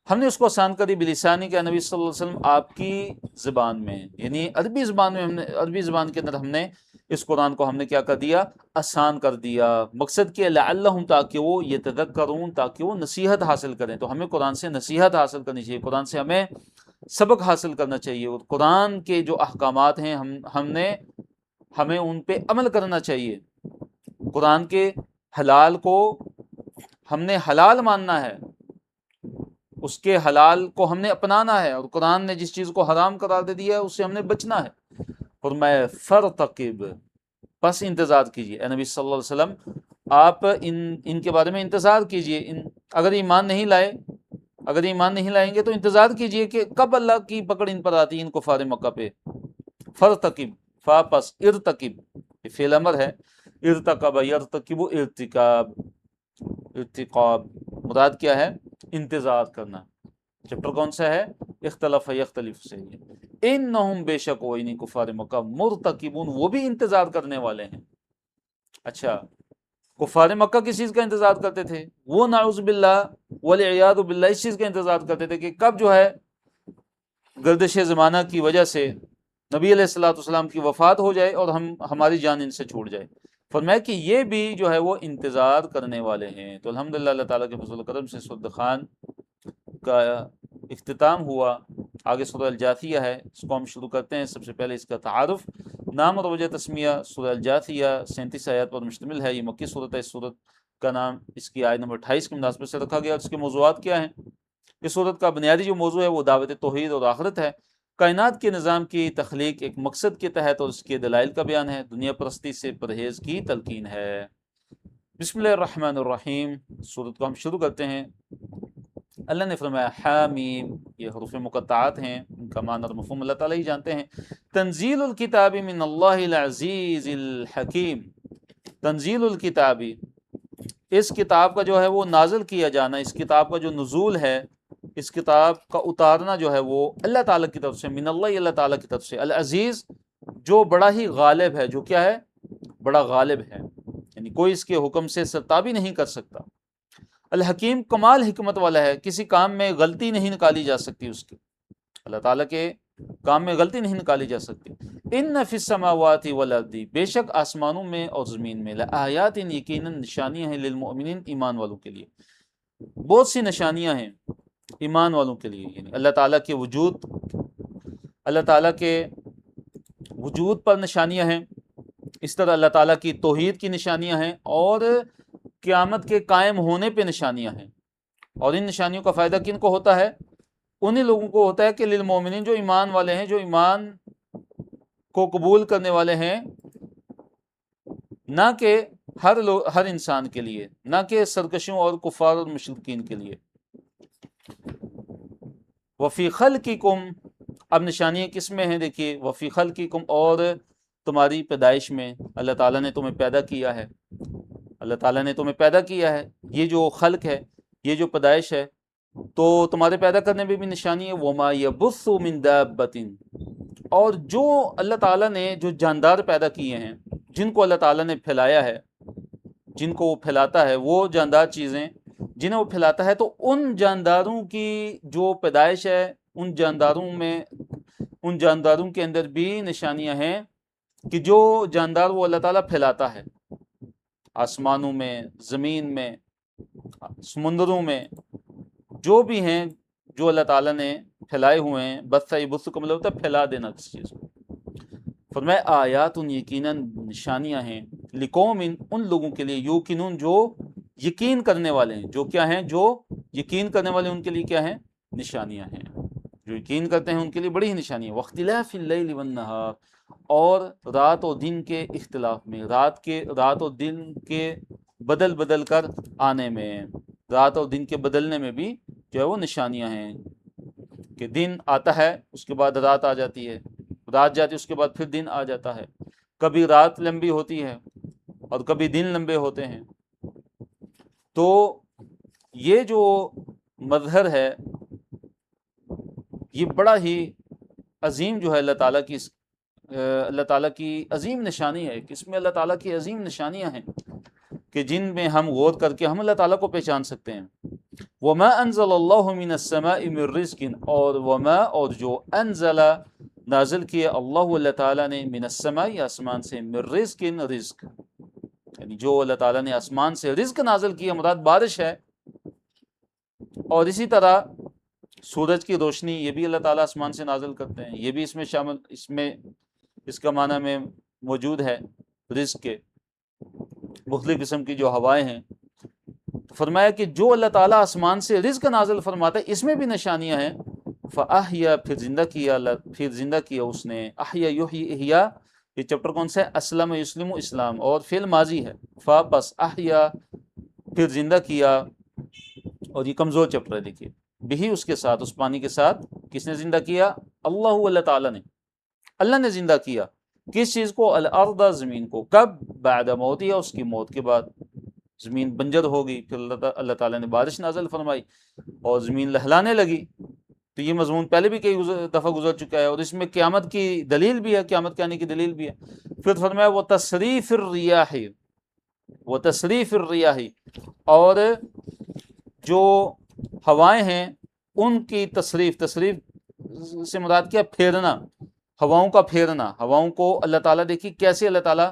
ہم نے اس کو آسان کر دی بلسانی کے نبی صلی اللہ علیہ وسلم، آپ کی زبان میں، یعنی عربی زبان میں، عربی زبان کے اندر ہم نے اس قرآن کو کیا کر دیا؟ آسان کر دیا۔ مقصد کہ لعلہم، تاکہ وہ یتذکرون، تاکہ وہ نصیحت حاصل کریں۔ تو ہمیں قرآن سے نصیحت حاصل کرنی چاہیے، قرآن سے ہمیں سبق حاصل کرنا چاہیے، اور قرآن کے جو احکامات ہیں ہمیں ان پہ عمل کرنا چاہیے۔ قرآن کے حلال کو ہم نے حلال ماننا ہے، اس کے حلال کو ہم نے اپنانا ہے، اور قرآن نے جس چیز کو حرام قرار دے دیا ہے اس سے ہم نے بچنا ہے۔ فرمایا فرتقب، پس انتظار کیجئے، اے نبی صلی اللہ علیہ وسلم آپ ان کے بارے میں انتظار کیجئے، اگر ایمان نہیں لائیں گے تو انتظار کیجئے کہ کب اللہ کی پکڑ ان پر آتی ہے، ان کفار مکہ پہ۔ فرتقب، فا پس ارتقب، یہ فعل امر ہے، ارتقب یرتقب ارتقاب، مراد کیا ہے؟ انتظار کرنا۔ چیپٹر کون سا ہے؟ اختلف یختلف سے۔ انہم، بے شک وہ یعنی کفار مکہ، مرتقبون، وہ بھی انتظار کرنے والے ہیں۔ اچھا، کفار مکہ کس چیز کا انتظار کرتے تھے؟ وہ نعوذ باللہ والعیاذ باللہ اس چیز کا انتظار کرتے تھے کہ کب جو ہے گردش زمانہ کی وجہ سے نبی علیہ الصلوۃ والسلام کی وفات ہو جائے اور ہماری جان ان سے چھوٹ جائے۔ فرمایا کہ یہ بھی جو ہے وہ انتظار کرنے والے ہیں۔ تو الحمدللہ اللہ تعالیٰ کے فضل و کرم سے سورۃ خان کا اختتام ہوا۔ آگے سورہ الجاثیہ ہے، اس کو ہم شروع کرتے ہیں۔ سب سے پہلے اس کا تعارف، نام اور وجہ تسمیہ۔ سورہ الجاثیہ 37 آیات پر مشتمل ہے، یہ مکی صورت ہے۔ اس صورت کا نام اس کی آیت نمبر 28 کی مناسبت سے رکھا گیا۔ اور اس کے موضوعات کیا ہیں؟ اس صورت کا بنیادی جو موضوع ہے وہ دعوت توحید اور آخرت ہے، کائنات کے نظام کی تخلیق ایک مقصد کے تحت، اور اس کے دلائل کا بیان ہے، دنیا پرستی سے پرہیز کی تلقین ہے۔ بسم اللہ الرحمن الرحیم، سورت کو ہم شروع کرتے ہیں۔ اللہ نے فرمایا حامیم، یہ حروف مقطعات ہیں، ان کا معنی اور مفہوم اللہ تعالیٰ ہی جانتے ہیں۔ تنزیل الکتاب من اللہ العزیز الحکیم، تنزیل الکتاب، اس کتاب کا جو ہے وہ نازل کیا جانا، اس کتاب کا جو نزول ہے، اس کتاب کا اتارنا جو ہے وہ اللہ تعالیٰ کی طرف سے، من اللہ، اللہ تعالیٰ کی طرف سے، العزیز، جو بڑا ہی غالب ہے، جو کیا ہے؟ بڑا غالب ہے، یعنی کوئی اس کے حکم سے سرتابی نہیں کر سکتا۔ الحکیم، کمال حکمت والا ہے، کسی کام میں غلطی نہیں نکالی جا سکتی اس کی، اللہ تعالیٰ کے کام میں غلطی نہیں نکالی جا سکتی۔ ان فی السماوات والارض، بے شک آسمانوں میں اور زمین میں، لآیات، یقیناً نشانیاں ہیں، للمؤمنین، ایمان والوں کے لیے، بہت سی نشانیاں ہیں ایمان والوں کے لیے، یعنی اللہ تعالیٰ کے وجود پر نشانیاں ہیں، اس طرح اللہ تعالیٰ کی توحید کی نشانیاں ہیں، اور قیامت کے قائم ہونے پہ نشانیاں ہیں۔ اور ان نشانیوں کا فائدہ کن کو ہوتا ہے؟ انہی لوگوں کو ہوتا ہے کہ للمؤمنین، جو ایمان والے ہیں، جو ایمان کو قبول کرنے والے ہیں، نہ کہ ہر انسان کے لیے، نہ کہ سرکشوں اور کفار اور مشرکین کے لیے۔ وفی خلقکم، اب نشانیاں کس میں ہیں؟ دیکھیے، وفی خلقکم، اور تمہاری پیدائش میں، اللہ تعالیٰ نے تمہیں پیدا کیا ہے، اللہ تعالیٰ نے تمہیں پیدا کیا ہے، یہ جو خلق ہے، یہ جو پیدائش ہے، تو تمہارے پیدا کرنے میں بھی نشانی ہے۔ وما یبث من دابۃ، اور جو اللہ تعالیٰ نے جو جاندار پیدا کیے ہیں، جن کو اللہ تعالیٰ نے پھیلایا ہے، جن کو وہ پھیلاتا ہے، وہ جاندار چیزیں جنہیں وہ پھیلاتا ہے، تو ان جانداروں کی جو پیدائش ہے، ان جانداروں کے اندر بھی نشانیاں ہیں کہ جو جاندار وہ اللہ تعالیٰ پھیلاتا ہے، آسمانوں میں، زمین میں، سمندروں میں، جو بھی ہیں، جو اللہ تعالیٰ نے پھیلائے ہوئے ہیں۔ بث یبث کا مطلب ہوتا ہے پھیلا دینا کسی چیز کو۔ فرمایا آیات، یقیناً نشانیاں ہیں، لقوم، ان لوگوں کے لیے، یوقنون، جو یقین کرنے والے ہیں، جو کیا ہیں؟ جو یقین کرنے والے ان کے لیے کیا ہیں؟ نشانیاں ہیں. جو یقین کرتے ہیں ان کے لیے بڑی ہی نشانیاں. واختلاف اللیل والنہار، اور رات اور دن کے اختلاف میں، رات اور دن کے بدل بدل کر آنے میں، رات اور دن کے بدلنے میں بھی جو ہے وہ نشانیاں ہیں. کہ دن آتا ہے اس کے بعد رات آ جاتی ہے، رات جاتی ہے اس کے بعد پھر دن آ جاتا ہے. کبھی رات لمبی ہوتی ہے اور کبھی دن لمبے ہوتے ہیں. تو یہ جو مظہر ہے یہ بڑا ہی عظیم جو ہے اللہ تعالیٰ کی عظیم نشانی ہے. کہ اس میں اللہ تعالیٰ کی عظیم نشانیاں ہیں کہ جن میں ہم غور کر کے ہم اللہ تعالیٰ کو پہچان سکتے ہیں. وما انزل اللہ من السماء من رزق، اور جو انزل نازل کیا اللہ تعالیٰ نے من السماء آسمان سے، من رزق رزق، یعنی جو اللہ تعالیٰ نے آسمان سے رزق نازل کیا مراد بارش ہے. اور اسی طرح سورج کی روشنی یہ بھی اللہ تعالیٰ آسمان سے نازل کرتے ہیں، یہ بھی اس میں شامل، اس کا معنی میں موجود ہے رزق کے. مختلف قسم کی جو ہوائیں ہیں، فرمایا کہ جو اللہ تعالیٰ آسمان سے رزق نازل فرماتا ہے اس میں بھی نشانیاں ہیں. فَأَحْيَا، پھر زندہ کیا اس نے. احیا یحیی احیا، یہ چپٹر کون سا ہے؟ اسلم یسلم اسلام، اور فعل ماضی ہے. پس احیا، پھر زندہ کیا، اور یہ کمزور چپٹر ہے. دیکھیے بھی اس کے ساتھ، اس پانی کے ساتھ کس نے زندہ کیا؟ اللہ تعالیٰ نے. اللہ نے زندہ کیا کس چیز کو؟ الارض، زمین کو. کب؟ بعد موتها، اس کی موت کے بعد. زمین بنجر ہو گئی، پھر اللہ تعالیٰ نے بارش نازل فرمائی اور زمین لہلانے لگی. تو یہ مضمون پہلے بھی کئی دفعہ گزر چکا ہے، اور اس میں قیامت کی دلیل بھی ہے، قیامت کے آنے کی دلیل بھی ہے. پھر فرمایا وہ تصریف الریاح، اور جو ہوائیں ہیں ان کی تصریف سے مراد کیا؟ پھیرنا، ہواؤں کا پھیرنا. ہواؤں کو اللہ تعالیٰ، دیکھیے کیسے اللہ تعالیٰ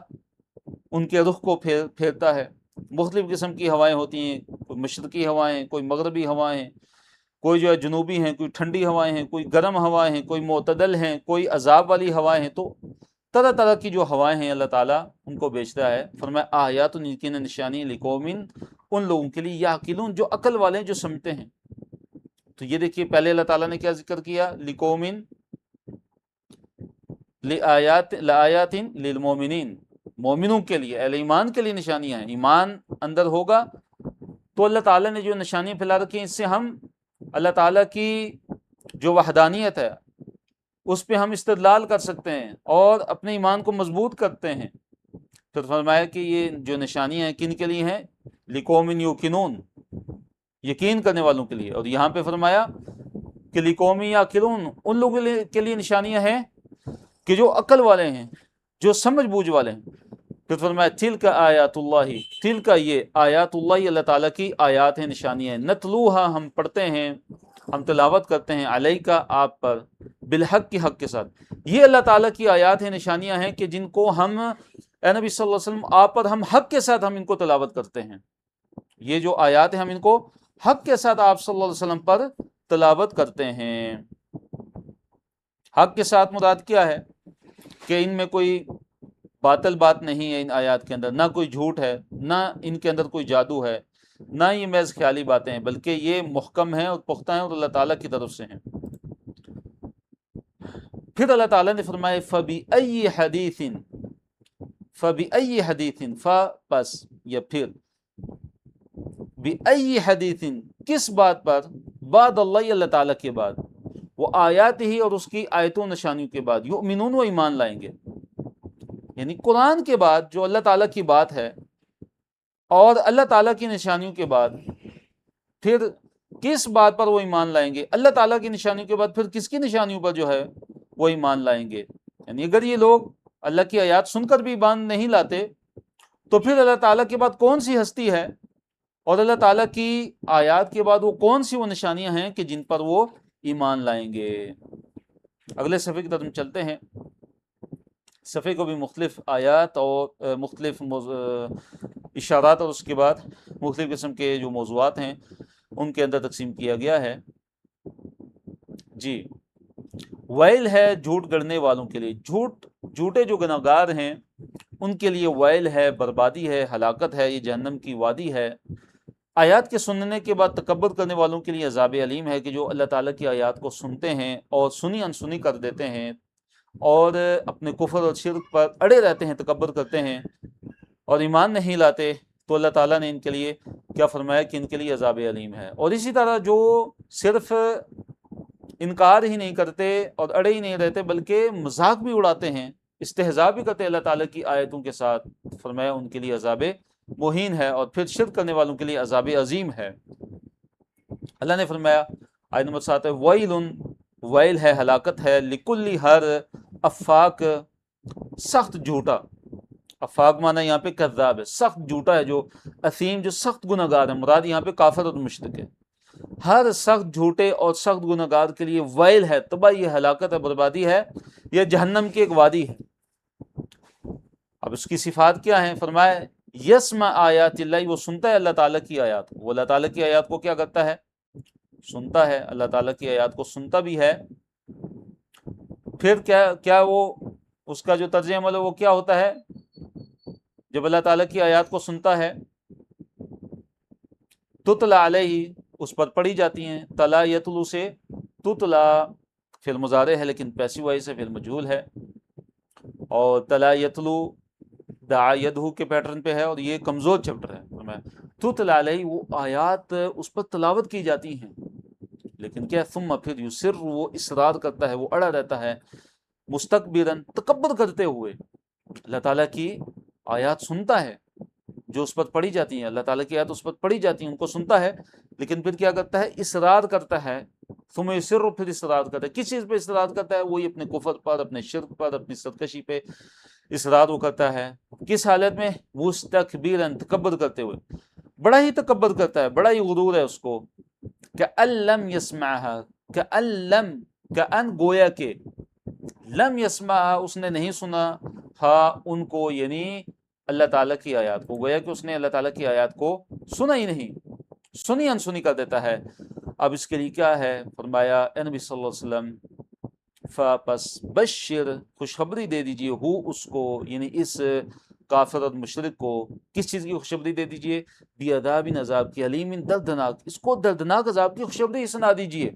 ان کے رخ کو پھیرتا ہے. مختلف قسم کی ہوائیں ہوتی ہیں، کوئی مشرقی ہوائیں، کوئی مغربی ہوائیں، کوئی جو ہے جنوبی ہیں، کوئی ٹھنڈی ہوائیں ہیں، کوئی گرم ہوائیں ہیں، کوئی معتدل ہیں، کوئی عذاب والی ہوائیں ہیں. تو طرح طرح کی جو ہوائیں ہیں اللہ تعالیٰ ان کو بیچتا ہے. فرمایا آیات، یقیناً نشانی، لقوم، ان لوگوں کے لیے، یعقلون، جو عقل والے ہیں، جو سمجھتے ہیں. تو یہ دیکھیے پہلے اللہ تعالیٰ نے کیا ذکر کیا؟ لقوم، لآیات للمومنین، مومنوں کے لیے، اہل ایمان کے لیے نشانیاں ہیں. ایمان اندر ہوگا تو اللہ تعالیٰ نے جو نشانیاں پھیلا رکھی ہیں اس سے ہم اللہ تعالیٰ کی جو وحدانیت ہے اس پہ ہم استدلال کر سکتے ہیں اور اپنے ایمان کو مضبوط کرتے ہیں. پھر فرمایا کہ یہ جو نشانیاں ہیں کن کے لیے ہیں؟ لقوم یوقنون، یقین کرنے والوں کے لیے. اور یہاں پہ فرمایا کہ لقوم یعقلون، ان لوگوں کے لیے نشانیاں ہیں کہ جو عقل والے ہیں، جو سمجھ بوجھ والے ہیں. پھر فرمایا تلک آیات اللہ، تلک یہ آیات اللہ، اللہ تعالیٰ کی آیات ہیں، نشانیاں ہیں. نتلوہا، ہم پڑھتے ہیں، ہم تلاوت کرتے ہیں، علیکا، آپ پر، بالحق، کی حق کے ساتھ. یہ اللہ تعالیٰ کی آیات ہیں، نشانیاں ہیں کہ جن کو ہم، اے نبی صلی اللہ علیہ وسلم، آپ پر ہم حق کے ساتھ ہم ان کو تلاوت کرتے ہیں. یہ جو آیات ہیں ہم ان کو حق کے ساتھ آپ صلی اللہ علیہ وسلم پر تلاوت کرتے ہیں. حق کے ساتھ مراد کیا ہے؟ کہ ان میں کوئی باطل بات نہیں ہے، ان آیات کے اندر نہ کوئی جھوٹ ہے، نہ ان کے اندر کوئی جادو ہے، نہ یہ محض خیالی باتیں ہیں، بلکہ یہ محکم ہیں اور پختہ ہیں اور اللہ تعالیٰ کی طرف سے ہیں. پھر اللہ تعالیٰ نے فرمایا فَبِأَيِّ حَدِيثٍ، پس یا پھر، بِأَيِّ حَدِيثٍ، کس بات پر، بعد اللہ، اللہ تعالیٰ کے بعد، وہ آیات ہی، اور اس کی آیتوں نشانیوں کے بعد، یؤمنون، وہ ایمان لائیں گے. یعنی قرآن کے بعد جو اللہ تعالیٰ کی بات ہے اور اللہ تعالیٰ کی نشانیوں کے بعد پھر کس بات پر وہ ایمان لائیں گے؟ اللہ تعالیٰ کی نشانیوں کے بعد پھر کس کی نشانیوں پر جو ہے وہ ایمان لائیں گے؟ یعنی اگر یہ لوگ اللہ کی آیات سن کر بھی ایمان نہیں لاتے تو پھر اللہ تعالیٰ کے بعد کون سی ہستی ہے اور اللہ تعالیٰ کی آیات کے بعد وہ کون سی وہ نشانیاں ہیں کہ جن پر وہ ایمان لائیں گے؟ اگلے صفحے کی طرف چلتے ہیں. صفحے کو بھی مختلف آیات اور مختلف اشارات اور اس کے بعد مختلف قسم کے جو موضوعات ہیں ان کے اندر تقسیم کیا گیا ہے. جی، ویل ہے جھوٹ گڑنے والوں کے لیے، جھوٹے جو گناہگار ہیں ان کے لیے ویل ہے، بربادی ہے، ہلاکت ہے، یہ جہنم کی وادی ہے. آیات کے سننے کے بعد تکبر کرنے والوں کے لیے عذاب علیم ہے، کہ جو اللہ تعالیٰ کی آیات کو سنتے ہیں اور سنی انسنی کر دیتے ہیں اور اپنے کفر اور شرک پر اڑے رہتے ہیں، تکبر کرتے ہیں اور ایمان نہیں لاتے، تو اللہ تعالیٰ نے ان کے لیے کیا فرمایا کہ ان کے لیے عذاب علیم ہے۔ اور اسی طرح جو صرف انکار ہی نہیں کرتے اور اڑے ہی نہیں رہتے بلکہ مذاق بھی اڑاتے ہیں، استہزاء بھی کرتے ہیں اللہ تعالیٰ کی آیتوں کے ساتھ، فرمایا ان کے لیے عذاب مہین ہے، اور پھر شرک کرنے والوں کے لیے عذاب عظیم ہے۔ اللہ نے فرمایا آیت نمبر 7 ہے ویل، ویل ہے، ہلاکت ہے، لکل ہر افاق، سخت جھوٹا، افاق مانا یہاں پہ کذاب ہے، سخت جھوٹا ہے، جو اثیم، جو سخت گناہگار ہے، مراد یہاں پہ کافر اور مشرک ہے۔ ہر سخت جھوٹے اور سخت گناہگار کے لیے ویل ہے، تباہی ہے، ہلاکت ہے، بربادی ہے، یہ جہنم کی ایک وادی ہے۔ اب اس کی صفات کیا ہیں؟ فرمایا یسمع آیات اللہ، وہ سنتا ہے اللہ تعالیٰ کی آیات، وہ اللہ تعالیٰ کی آیات کو کیا کرتا ہے؟ سنتا ہے، اللہ تعالیٰ کی آیات کو سنتا بھی ہے۔ پھر کیا وہ اس کا جو طرز عمل ہے وہ کیا ہوتا ہے؟ جب اللہ تعالیٰ کی آیات کو سنتا ہے، تتلا علیہ، اس پر پڑھی جاتی ہیں، تلا یتلو سے تتلا فعل مضارع ہے لیکن پیسو وائز سے فعل مجہول ہے، اور تلا یتلو دعا یدہو کے پیٹرن پہ ہے، اور یہ کمزور چیپٹر ہے۔ تتلا علیہ، وہ آیات اس پر تلاوت کی جاتی ہیں، لیکن کیا ثم پھر یسر، وہ اصرار کرتا ہے، وہ اڑا رہتا ہے، مستکبرن، تکبر کرتے ہوئے۔ اللہ تعالیٰ کی آیات سنتا ہے جو اس پر پڑھی جاتی ہیں، اللہ تعالیٰ کی آیات اس پر پڑھی جاتی ہیں، ان کو سنتا ہے، لیکن پھر کیا کرتا ہے؟ اصرار کرتا ہے، ثم یسر، پھر اصرار کرتا ہے۔ کس چیز پہ اصرار کرتا ہے؟ وہی اپنے کفر پر، اپنے شرک پر، اپنی سرکشی پہ اصرار وہ کرتا ہے۔ کس حالت میں؟ مستکبرن، تکبر کرتے ہوئے، بڑا ہی تکبر کرتا ہے، بڑا ہی غرور ہے اس کو۔ کأن لم یسمعها، کأن لم، کأن گویا کہ، لم یسمعها، اس نے نہیں سنا، ہاں ان کو، یعنی اللہ تعالیٰ کی آیات کو، گویا کہ اس نے اللہ تعالیٰ کی آیات کو سنا ہی نہیں، سنی انسنی کر دیتا ہے۔ اب اس کے لیے کیا ہے؟ فرمایا اے نبی صلی اللہ علیہ وسلم، فَپس بشر، خوشخبری دے دیجئے، ہو اس کو، یعنی اس کافر اور مشرک کو، کس چیز کی خوشخبری دے دیجئے؟ بعذاب، عذاب کی، علیم، دردناک، اس کو دردناک عذاب کی خوشخبری سنا دیجئے۔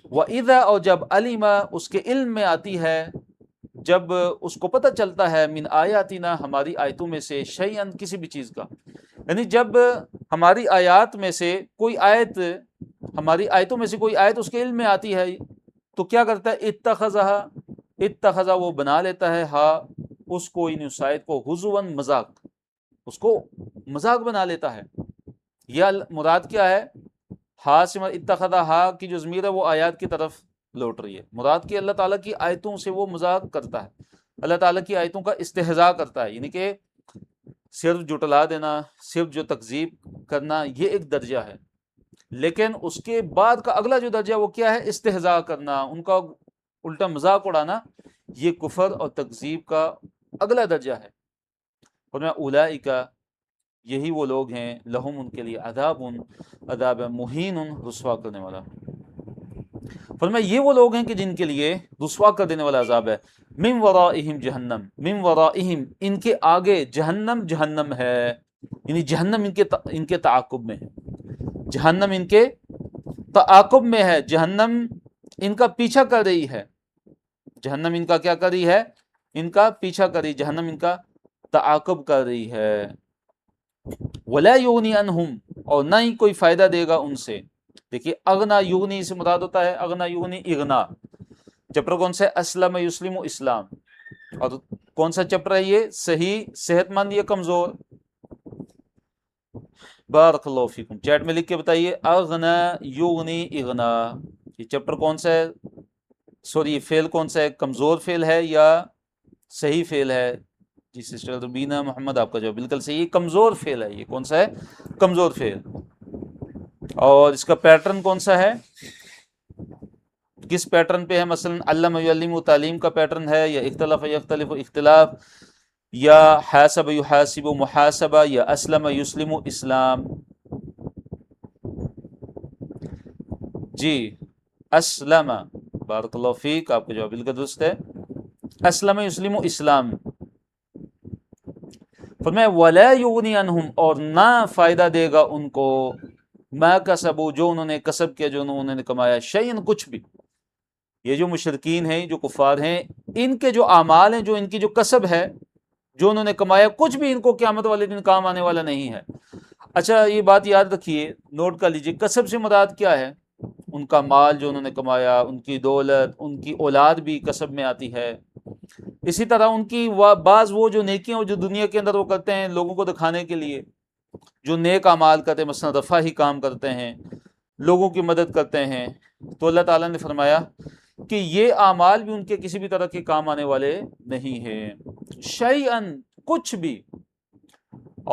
وَإِذَا، اور جب علم، اس کے علم میں آتی ہے، جب اس کو پتہ چلتا ہے، من آیاتنا، ہماری آیتوں میں سے، شیئن، کسی بھی چیز کا، یعنی جب ہماری آیات میں سے کوئی آیت، ہماری آیتوں میں سے کوئی آیت اس کے علم میں آتی ہے، تو کیا کرتا ہے؟ اتخذا، وہ بنا لیتا ہے، ہاں اس کو، ان اس آیت کو، ہزواً، مذاق، اس کو مذاق بنا لیتا ہے۔ یہ مراد کیا ہے؟ ہا سے اتخذا، ہا کی جو ضمیر ہے وہ آیات کی طرف لوٹ رہی ہے، مراد کہ اللہ تعالیٰ کی آیتوں سے وہ مذاق کرتا ہے، اللہ تعالیٰ کی آیتوں کا استہزاء کرتا ہے، یعنی کہ صرف جٹلا دینا، صرف جو تکذیب کرنا، یہ ایک درجہ ہے، لیکن اس کے بعد کا اگلا جو درجہ وہ کیا ہے؟ استہزاء کرنا، ان کا الٹا مذاق اڑانا، یہ کفر اور تکذیب کا اگلا درجہ ہے۔ فرمایا اولئک، یہی وہ لوگ ہیں، لہم، ان کے لیے، عذاب مہین، رسوا کرنے والا۔ فرمایا یہ وہ لوگ ہیں کہ جن کے لیے رسوا کر دینے والا عذاب ہے۔ من ورائہم جہنم، من ورائہم، ان کے آگے جہنم، جہنم ہے، یعنی جہنم ان کے تعاقب میں ہے، جہنم ان کے تعاقب میں ہے، جہنم ان کا پیچھا کر رہی ہے، جہنم ان کا کیا کر رہی ہے؟ ان کا پیچھا کر رہی، جہنم ان کا تعاقب کر رہی ہے۔ ولا یغنی عنہم، اور نہ ہی کوئی فائدہ دے گا ان سے۔ دیکھیے اغنا یغنی سے مراد ہوتا ہے اغنا یغنی اغنا۔ چیپٹر کون سا ہے؟ اسلم یسلم اسلام، اور کون سا چیپٹر ہے یہ؟ صحیح، صحت مند یا کمزور؟ بارک اللہ فیکم، چیٹ میں لکھ کے بتائیے، اغنا یغنی اغنا، یہ چیپٹر کون سا ہے؟ سوری، فعل کون سا ہے؟ کمزور فعل ہے یا صحیح فعل ہے؟ جی سسٹر ربینہ محمد، آپ کا جواب بالکل صحیح، کمزور فعل ہے، یہ کون سا ہے؟ کمزور فعل۔ اور اس کا پیٹرن کون سا ہے؟ کس پیٹرن پہ ہے؟ مثلا علم یعلم، تعلیم کا پیٹرن ہے، یا اختلف یختلف اختلاف، یا حاسب یحاسب محاسبہ، یا اسلم یسلم اسلام؟ جی اسلم، بارک اللہ فیک، آپ کا جواب بالکل درست ہے، اسلم یسلم اسلام۔ فرمایا ولا یغنی عنہم، اور نہ فائدہ دے گا ان کو ما کسبوا، جو انہوں نے کسب کیا، جو انہوں نے کمایا، شیئن کچھ بھی۔ یہ جو مشرکین ہیں، جو کفار ہیں، ان کے جو اعمال ہیں، جو ان کی جو کسب ہے، جو انہوں نے کمایا، کچھ بھی ان کو قیامت والے دن کام آنے والا نہیں ہے۔ اچھا یہ بات یاد رکھیے، نوٹ کر لیجئے، کسب سے مراد کیا ہے؟ ان کا مال جو انہوں نے کمایا، ان کی دولت، ان کی اولاد بھی کسب میں آتی ہے۔ اسی طرح ان کی بعض وہ جو نیکیاں جو دنیا کے اندر وہ کرتے ہیں لوگوں کو دکھانے کے لیے، جو نیک اعمال کرتے ہیں، مثلا رفاہی کام کرتے ہیں، لوگوں کی مدد کرتے ہیں، تو اللہ تعالیٰ نے فرمایا کہ یہ اعمال بھی ان کے کسی بھی طرح کے کام آنے والے نہیں ہیں، شیئن کچھ بھی۔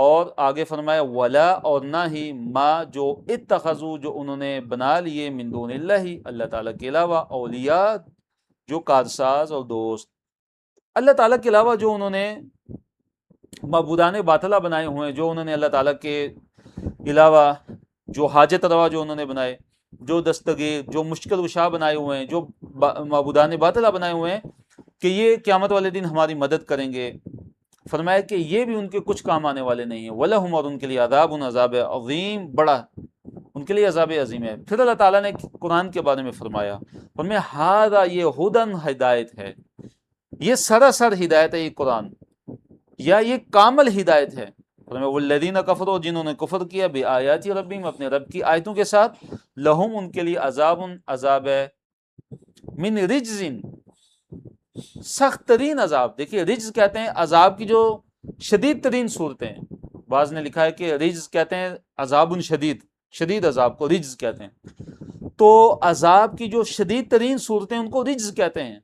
اور آگے فرمایا ولا، اور نہ ہی ما جو اتخذوا، جو انہوں نے بنا لیے، من دون اللہ، اللہ تعالیٰ کے علاوہ، اولیاء، جو کارساز اور دوست، اللہ تعالیٰ کے علاوہ جو انہوں نے معبودان باطلہ بنائے ہوئے ہیں، جو انہوں نے اللہ تعالیٰ کے علاوہ جو حاجت روا جو انہوں نے بنائے، جو دستگیر، جو مشکل کشا بنائے ہوئے ہیں، جو معبودان باطلہ بنائے ہوئے ہیں کہ یہ قیامت والے دن ہماری مدد کریں گے، فرمایا کہ یہ بھی ان کے کچھ کام آنے والے نہیں ہیں۔ وَلَهُمْ، اور ان کے لیے عذاب عظیم، بڑا ان کے لیے عذاب عظیم ہے۔ پھر اللہ تعالیٰ نے قرآن کے بارے میں فرمایا ہذا، یہ ہدن، ہدایت ہے، یہ سراسر ہدایت ہے، یہ قرآن، یا یہ کامل ہدایت ہے۔ والذین کفروا، جنہوں نے کفر کیا، بآیات ربہم، اپنے رب کی آیتوں کے ساتھ، لہم، ان کے لیے عذاب، عذاب ہے، من رجز، سخت ترین عذاب۔ دیکھیے رجز کہتے ہیں عذاب کی جو شدید ترین صورتیں ہیں، بعض نے لکھا ہے کہ رجز کہتے ہیں عذاب شدید، شدید عذاب کو رجز کہتے ہیں، تو عذاب کی جو شدید ترین صورتیں ان کو رجز کہتے ہیں۔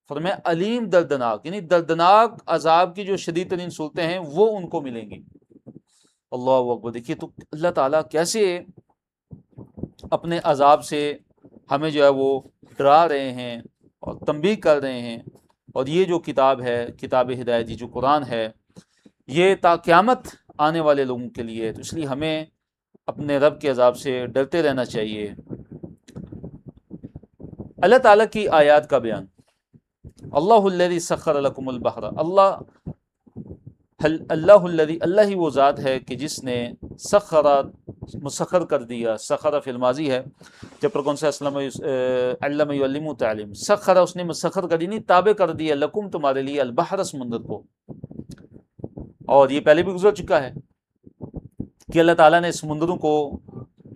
فرمایا علیم، دردناک، یعنی دردناک عذاب کی جو شدید ترین صورتیں ہیں وہ ان کو ملیں گی۔ اللہ اکبر۔ دیکھیے تو اللہ تعالیٰ کیسے اپنے عذاب سے ہمیں جو ہے وہ ڈرا رہے ہیں اور تنبیہ کر رہے ہیں، اور یہ جو کتاب ہے، کتاب ہدایت، جو قرآن ہے، یہ تا قیامت آنے والے لوگوں کے لیے، تو اس لیے ہمیں اپنے رب کے عذاب سے ڈرتے رہنا چاہیے۔ اللہ تعالیٰ کی آیات کا بیان، اللہ الذی سخر لکم البحر، اللہ الذی، اللہ ہی وہ ذات ہے کہ جس نے مسخر کر دیا، سخر فی الماضی ہے، جب پر کون سے علم یعلم تعلیم، سخر، اس نے مسخر کر دی، نہیں تابع کر دیا، لکم، تمہارے لیے، البحر، سمندر کو، اور یہ پہلے بھی گزر چکا ہے کہ اللہ تعالیٰ نے سمندروں کو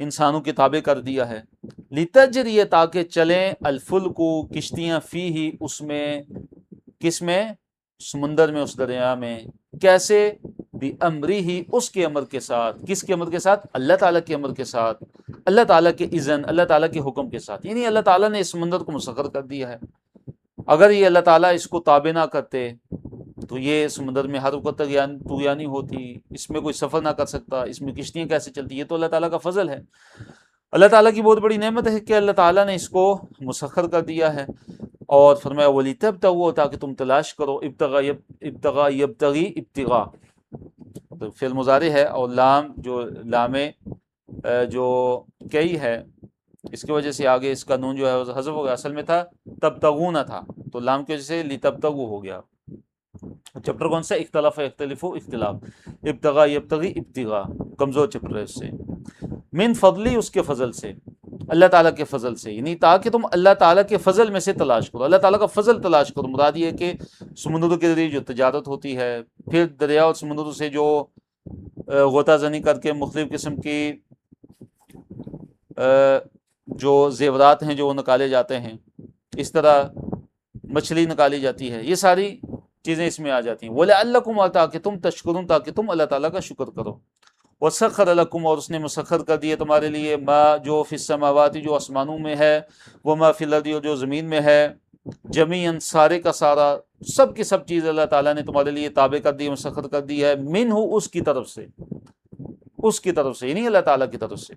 انسانوں کے تابع کر دیا ہے، لتجری، تاکہ چلیں، الفلک، کشتیاں، فیہ، اس میں، کس میں؟ سمندر میں، اس دریا میں، کیسے؟ بِأَمْرِهِ، اس کے امر کے ساتھ، کس کے امر کے ساتھ؟ اللہ تعالیٰ کے امر کے ساتھ، اللہ تعالیٰ کے اذن، اللہ تعالیٰ کے حکم کے ساتھ، یعنی اللہ تعالیٰ نے اس سمندر کو مسخر کر دیا ہے۔ اگر یہ اللہ تعالیٰ اس کو تابع نہ کرتے تو یہ سمندر میں ہر وقت طغیانی ہوتی، اس میں کوئی سفر نہ کر سکتا، اس میں کشتیاں کیسے چلتی؟ یہ تو اللہ تعالیٰ کا فضل ہے، اللہ تعالیٰ کی بہت بڑی نعمت ہے کہ اللہ تعالیٰ نے اس کو مسخر کر دیا ہے۔ اور فرمایا وَلِتَبْتَغُوا، تاکہ تم تلاش کرو، ابتغاء یبتغی، ابتغاء تو فعل مضارع ہے، اور لام جو لام جو کئی ہے، اس کی وجہ سے آگے اس کا نون جو ہے حذف ہو گیا، اصل میں تھا تبتغون تھا، تو لام کی وجہ سے لتبتغوا ہو گیا۔ چپٹر کون سا؟ اختلاف اختلف، ابتغاء یبتغی، ابتغاء، کمزور چپٹر ہے اس سے، من فضلی، اس کے فضل سے، اللہ تعالیٰ کے فضل سے، یعنی تاکہ تم اللہ تعالیٰ کے فضل میں سے تلاش کرو، اللہ تعالیٰ کا فضل تلاش کرو۔ مراد یہ ہے کہ سمندروں کے ذریعے جو تجارت ہوتی ہے، پھر دریا اور سمندروں سے جو غوطہ زنی کر کے مختلف قسم کی جو زیورات ہیں جو وہ نکالے جاتے ہیں، اس طرح مچھلی نکالی جاتی ہے، یہ ساری چیزیں اس میں آ جاتی ہیں۔ وَلَعَلَّكُمْ، تاکہ تم تشکرون، تاکہ تم اللہ تعالیٰ کا شکر کرو۔ وَسَخَّرَ لَكُمْ، اور اس نے مسخر کر دیے تمہارے لیے، ما، جو فی السماوات، جو آسمانوں میں ہے، وما فی الارض، جو زمین میں ہے، جمیعاً، سارے کا سارا، سب کی سب چیز اللہ تعالیٰ نے تمہارے لیے تابع کر دی، مسخر کر دی ہے، منہ، اس کی طرف سے، اس کی طرف سے، یعنی اللہ تعالیٰ کی طرف سے،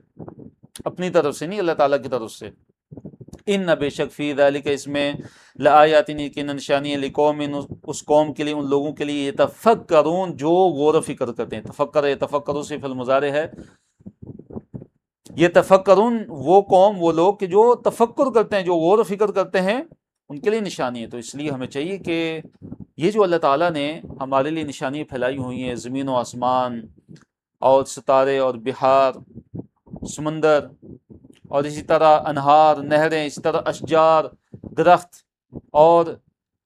اپنی طرف سے نہیں، اللہ تعالیٰ کی طرف سے۔ ان، بے شک، فی ذالک، اس میں، لآیات، کی نشانی ہے، لقوم، اس قوم کے لیے، ان لوگوں کے لیے، یتفکرون، جو غور و فکر کرتے ہیں۔ تفکر سے فعل مضارع ہے، یتفکرون، وہ قوم، وہ لوگ کہ جو تفکر کرتے ہیں، جو غور و فکر کرتے ہیں، ان کے لیے نشانی ہے۔ تو اس لیے ہمیں چاہیے کہ یہ جو اللہ تعالیٰ نے ہمارے لیے نشانیاں پھیلائی ہوئی ہیں، زمین و آسمان اور ستارے اور بہار، سمندر، اور اسی طرح انہار، نہریں، اسی طرح اشجار، درخت، اور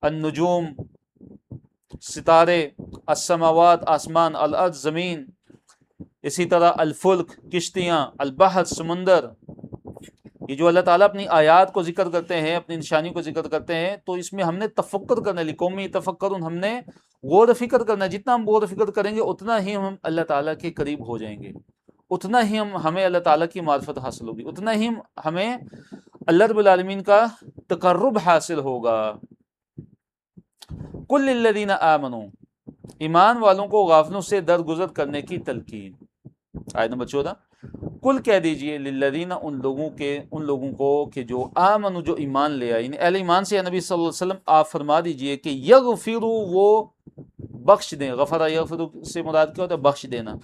النجوم، ستارے، السماوات آسمان، الارض زمین، اسی طرح الفلک کشتیاں، البحر سمندر، یہ جو اللہ تعالیٰ اپنی آیات کو ذکر کرتے ہیں، اپنی نشانی کو ذکر کرتے ہیں، تو اس میں ہم نے تفکر کرنا، لقومی تفکر، ہم نے غور و فکر کرنا. جتنا ہم غور و فکر کریں گے اتنا ہی ہم اللہ تعالیٰ کے قریب ہو جائیں گے، اتنا ہی ہمیں اللہ تعالیٰ کی معرفت حاصل ہوگی، اتنا ہی ہمیں اللہ رب العالمین کا تقرب حاصل ہوگا. کل للذین آمنوا، ایمان والوں کو غافلوں سے درگزر کرنے کی تلقین. آیت نمبر 14. کل کہہ دیجئے للذین، ان لوگوں کو کہ جو آمنوا، جو ایمان لے آئے، یعنی اہل ایمان سے نبی صلی اللہ علیہ وسلم آپ فرما دیجئے کہ یغفروا، وہ بخش دیں. غفر یغفر سے مراد کیا ہوتا ہے؟ بخش دینا.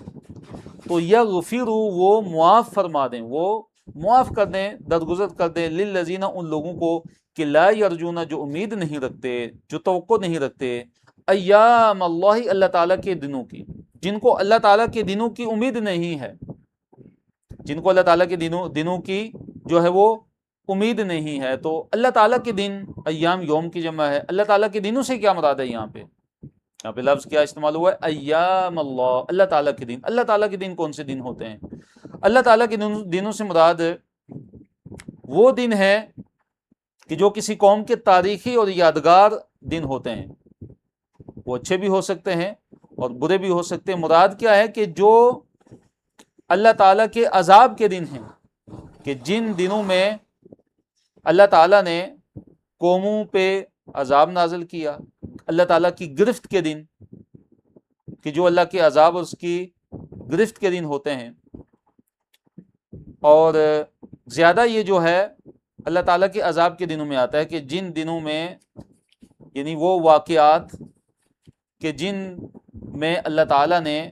تو یغفروا، وہ معاف فرما دیں، وہ معاف کر دیں، درگزر کر دیں. للذین، ان لوگوں کو کہ لا یرجون، جو امید نہیں رکھتے، جو توقع نہیں رکھتے، ایام اللہ، اللہ تعالیٰ کے دنوں کی، جن کو اللہ تعالیٰ کے دنوں کی امید نہیں ہے، جن کو اللہ تعالیٰ کے دنوں کی جو ہے وہ امید نہیں ہے. تو اللہ تعالیٰ کے دن، ایام یوم کی جمع ہے. اللہ تعالیٰ کے دنوں سے کیا مراد ہے؟ یہاں پہ لفظ کیا استعمال ہوا ہے؟ ایام اللہ، اللہ تعالیٰ کے دن. اللہ تعالیٰ کے دن کون سے دن ہوتے ہیں؟ اللہ تعالیٰ کے دنوں سے مراد وہ دن ہے کہ جو کسی قوم کے تاریخی اور یادگار دن ہوتے ہیں. وہ اچھے بھی ہو سکتے ہیں اور برے بھی ہو سکتے ہیں. مراد کیا ہے کہ جو اللہ تعالیٰ کے عذاب کے دن ہیں، کہ جن دنوں میں اللہ تعالیٰ نے قوموں پہ عذاب نازل کیا، اللہ تعالیٰ کی گرفت کے دن، کہ جو اللہ کے عذاب اور اس کی گرفت کے دن ہوتے ہیں. اور زیادہ یہ جو ہے اللہ تعالیٰ کے عذاب کے دنوں میں آتا ہے کہ جن دنوں میں، یعنی وہ واقعات کہ جن میں اللہ تعالیٰ نے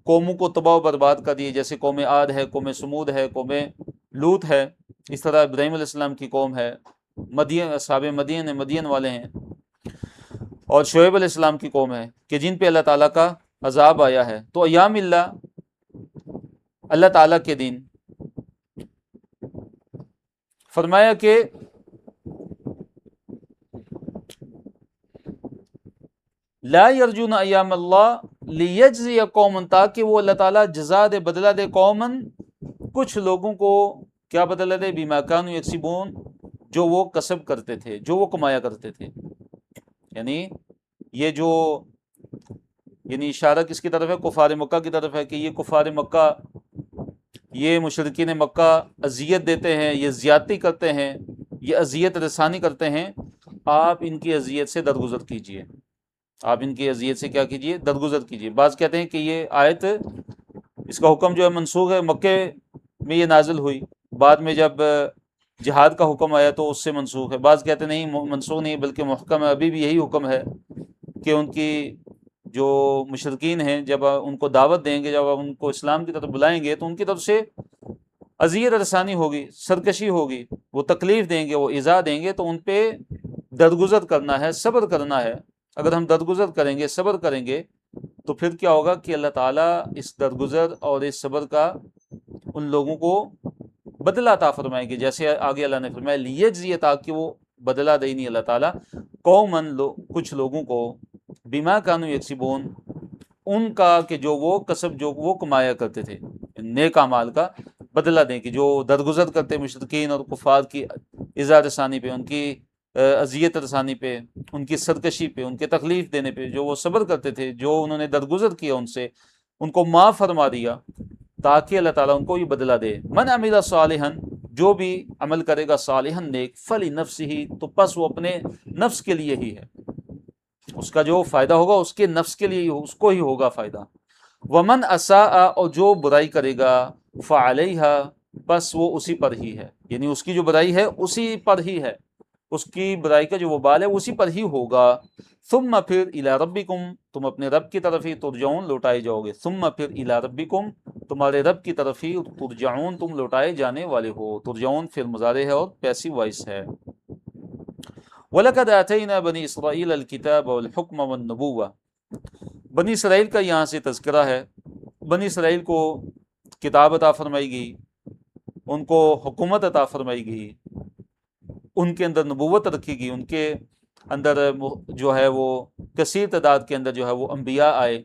قوموں کو تباہ و برباد کر دیے، جیسے قوم عاد ہے، قوم سمود ہے، قوم لوط ہے، اس طرح ابراہیم علیہ السلام کی قوم ہے، اصحاب مدین والے ہیں، اور شعیب علیہ السلام کی قوم ہے، کہ جن پہ اللہ تعالیٰ کا عذاب آیا ہے. تو ایام اللہ تعالیٰ کے دن. فرمایا کہ لا یرجون ایام اللہ لیجزی قوما، تاکہ وہ اللہ تعالیٰ جزا دے، بدلہ دے، قومن، کچھ لوگوں کو کیا بدلہ دے؟ بما کانوا یکسبون، جو وہ کسب کرتے تھے، جو وہ کمایا کرتے تھے. یعنی یہ جو اشارہ کس کی طرف ہے؟ کفار مکہ کی طرف ہے، کہ یہ کفار مکہ، یہ مشرکین مکہ اذیت دیتے ہیں، یہ زیادتی کرتے ہیں، یہ اذیت رسانی کرتے ہیں. آپ ان کی اذیت سے درگزر کیجئے، آپ ان کی اذیت سے کیا کیجئے؟ درگزر کیجئے. بعض کہتے ہیں کہ یہ آیت، اس کا حکم جو ہے منسوخ ہے، مکے میں یہ نازل ہوئی، بعد میں جب جہاد کا حکم آیا تو اس سے منسوخ ہے. بعض کہتے ہیں نہیں، منسوخ نہیں بلکہ محکم ہے، ابھی بھی یہی حکم ہے کہ ان کی جو مشرکین ہیں، جب ان کو دعوت دیں گے، جب ان کو اسلام کی طرف بلائیں گے، تو ان کی طرف سے اذیت رسانی ہوگی، سرکشی ہوگی، وہ تکلیف دیں گے، وہ ایذا دیں گے، تو ان پہ درگزر کرنا ہے، صبر کرنا ہے. اگر ہم درگزر کریں گے، صبر کریں گے، تو پھر کیا ہوگا کہ اللہ تعالیٰ اس درگزر اور اس صبر کا ان لوگوں کو بدلہ عطا فرمائیں گے. جیسے آگے اللہ نے فرمایا لیجزی، تاکہ وہ بدلہ دے نہیں اللہ تعالیٰ قومن، کچھ لوگوں کو، بما کانوا یکسبون، ان کا کہ جو وہ کسب، جو وہ کمایا کرتے تھے، نیک اعمال کا بدلہ دیں، کہ جو درگزر کرتے مشرکین اور کفار کی ایذا رسانی پہ، ان کی اذیت رسانی پہ، ان کی سرکشی پہ، ان کے تکلیف دینے پہ، جو وہ صبر کرتے تھے، جو انہوں نے درگزر کیا ان سے، ان کو معاف فرما دیا، تاکہ اللہ تعالیٰ ان کو یہ بدلہ دے. من عمل صالحا، جو بھی عمل کرے گا صالحا نیک، فلنفسہ، تو پس وہ اپنے نفس کے لیے ہی ہے، اس کا جو فائدہ ہوگا اس کے نفس کے لیے، اس کو ہی ہوگا فائدہ. ومن اساء، اور جو برائی کرے گا، فعلیہا، بس وہ اسی پر ہی ہے، یعنی اس کی جو برائی ہے اسی پر ہی ہے، اس کی برائی کا جو وبال ہے اسی پر ہی ہوگا. ثم پھر الی ربکم، تم اپنے رب کی طرف ہی ترجعون، لوٹائے جاؤ گے. ثم پھر الی ربکم، تمہارے رب کی طرف ہی ترجعون، تم لوٹائے جانے والے ہو. ترجعون فعل مضارع ہے اور پیسو وائس ہے. وَلَقَدْ آتَيْنَا بَنِي إِسْرَائِيلَ الْكِتَابَ وَالْحُكْمَ وَالنُّبُوَّةَ، بنی اسرائیل کا یہاں سے تذکرہ ہے۔ بنی اسرائیل کو کتاب عطا فرمائی گئی، ان کو حکومت عطا فرمائی گئی، ان کے اندر نبوت رکھی گئی، ان کے اندر جو ہے وہ کثیر تعداد کے اندر جو ہے وہ انبیاء آئے۔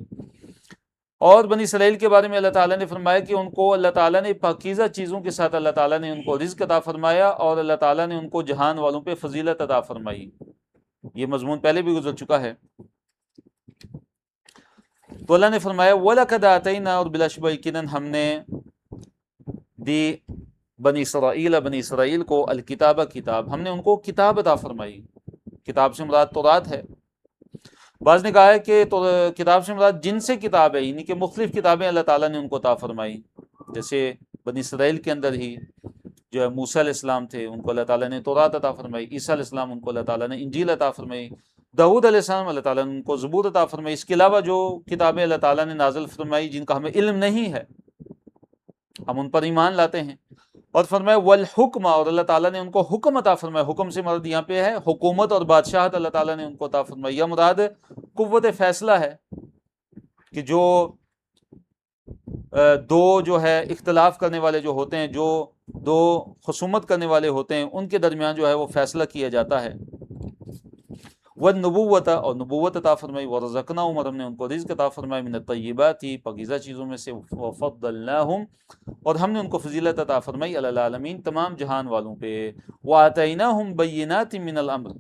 اور بنی اسرائیل کے بارے میں اللہ تعالیٰ نے فرمایا کہ ان کو اللہ تعالیٰ نے پاکیزہ چیزوں کے ساتھ اللہ تعالیٰ نے ان کو رزق عطا فرمایا، اور اللہ تعالیٰ نے ان کو جہان والوں پہ فضیلت عطا فرمائی۔ یہ مضمون پہلے بھی گزر چکا ہے۔ تو اللہ نے فرمایا وَلَقَدْ آتَيْنَا، اور بلا شبہ یقیناً ہم نے دی بنی اسرائیل کو الکتاب، کتاب، ہم نے ان کو کتاب عطا فرمائی۔ کتاب سے مراد تورات ہے۔ بعض نے کہا ہے کہ تو کتاب سے مراد جن سے کتاب ہے، یعنی کہ مختلف کتابیں اللہ تعالیٰ نے ان کو عطا فرمائی۔ جیسے بنی اسرائیل کے اندر ہی جو ہے موسیٰ علیہ السلام تھے، ان کو اللہ تعالیٰ نے تورات عطا فرمائی۔ عیسیٰ علیہ السلام، ان کو اللہ تعالیٰ نے انجیل عطا فرمائی۔ داؤد علیہ السلام، اللہ تعالیٰ نے ان کو زبور عطا فرمائی۔ اس کے علاوہ جو کتابیں اللہ تعالیٰ نے نازل فرمائی جن کا ہمیں علم نہیں ہے، ہم ان پر ایمان لاتے ہیں۔ اور فرمایا والحکم، اور اللہ تعالیٰ نے ان کو حکم عطا فرمایا۔ حکم سے مراد یہاں پہ ہے حکومت اور بادشاہت، اللہ تعالیٰ نے ان کو عطا فرمائی۔ یا مراد قوت فیصلہ ہے کہ جو دو جو ہے اختلاف کرنے والے جو ہوتے ہیں، جو دو خصومت کرنے والے ہوتے ہیں، ان کے درمیان جو ہے وہ فیصلہ کیا جاتا ہے۔ والنبوت، اور نبوت عطا فرمائی۔ ورزقناہم، اور ہم نے ان کو رزق عطا فرمائی، من الطیبات، پاکیزہ چیزوں میں سے۔ وفضلناہم، اور ہم نے ان کو فضیلت عطا فرمائی، علی العالمین، تمام جہان والوں پہ۔ وآتیناہم بینات من الامر،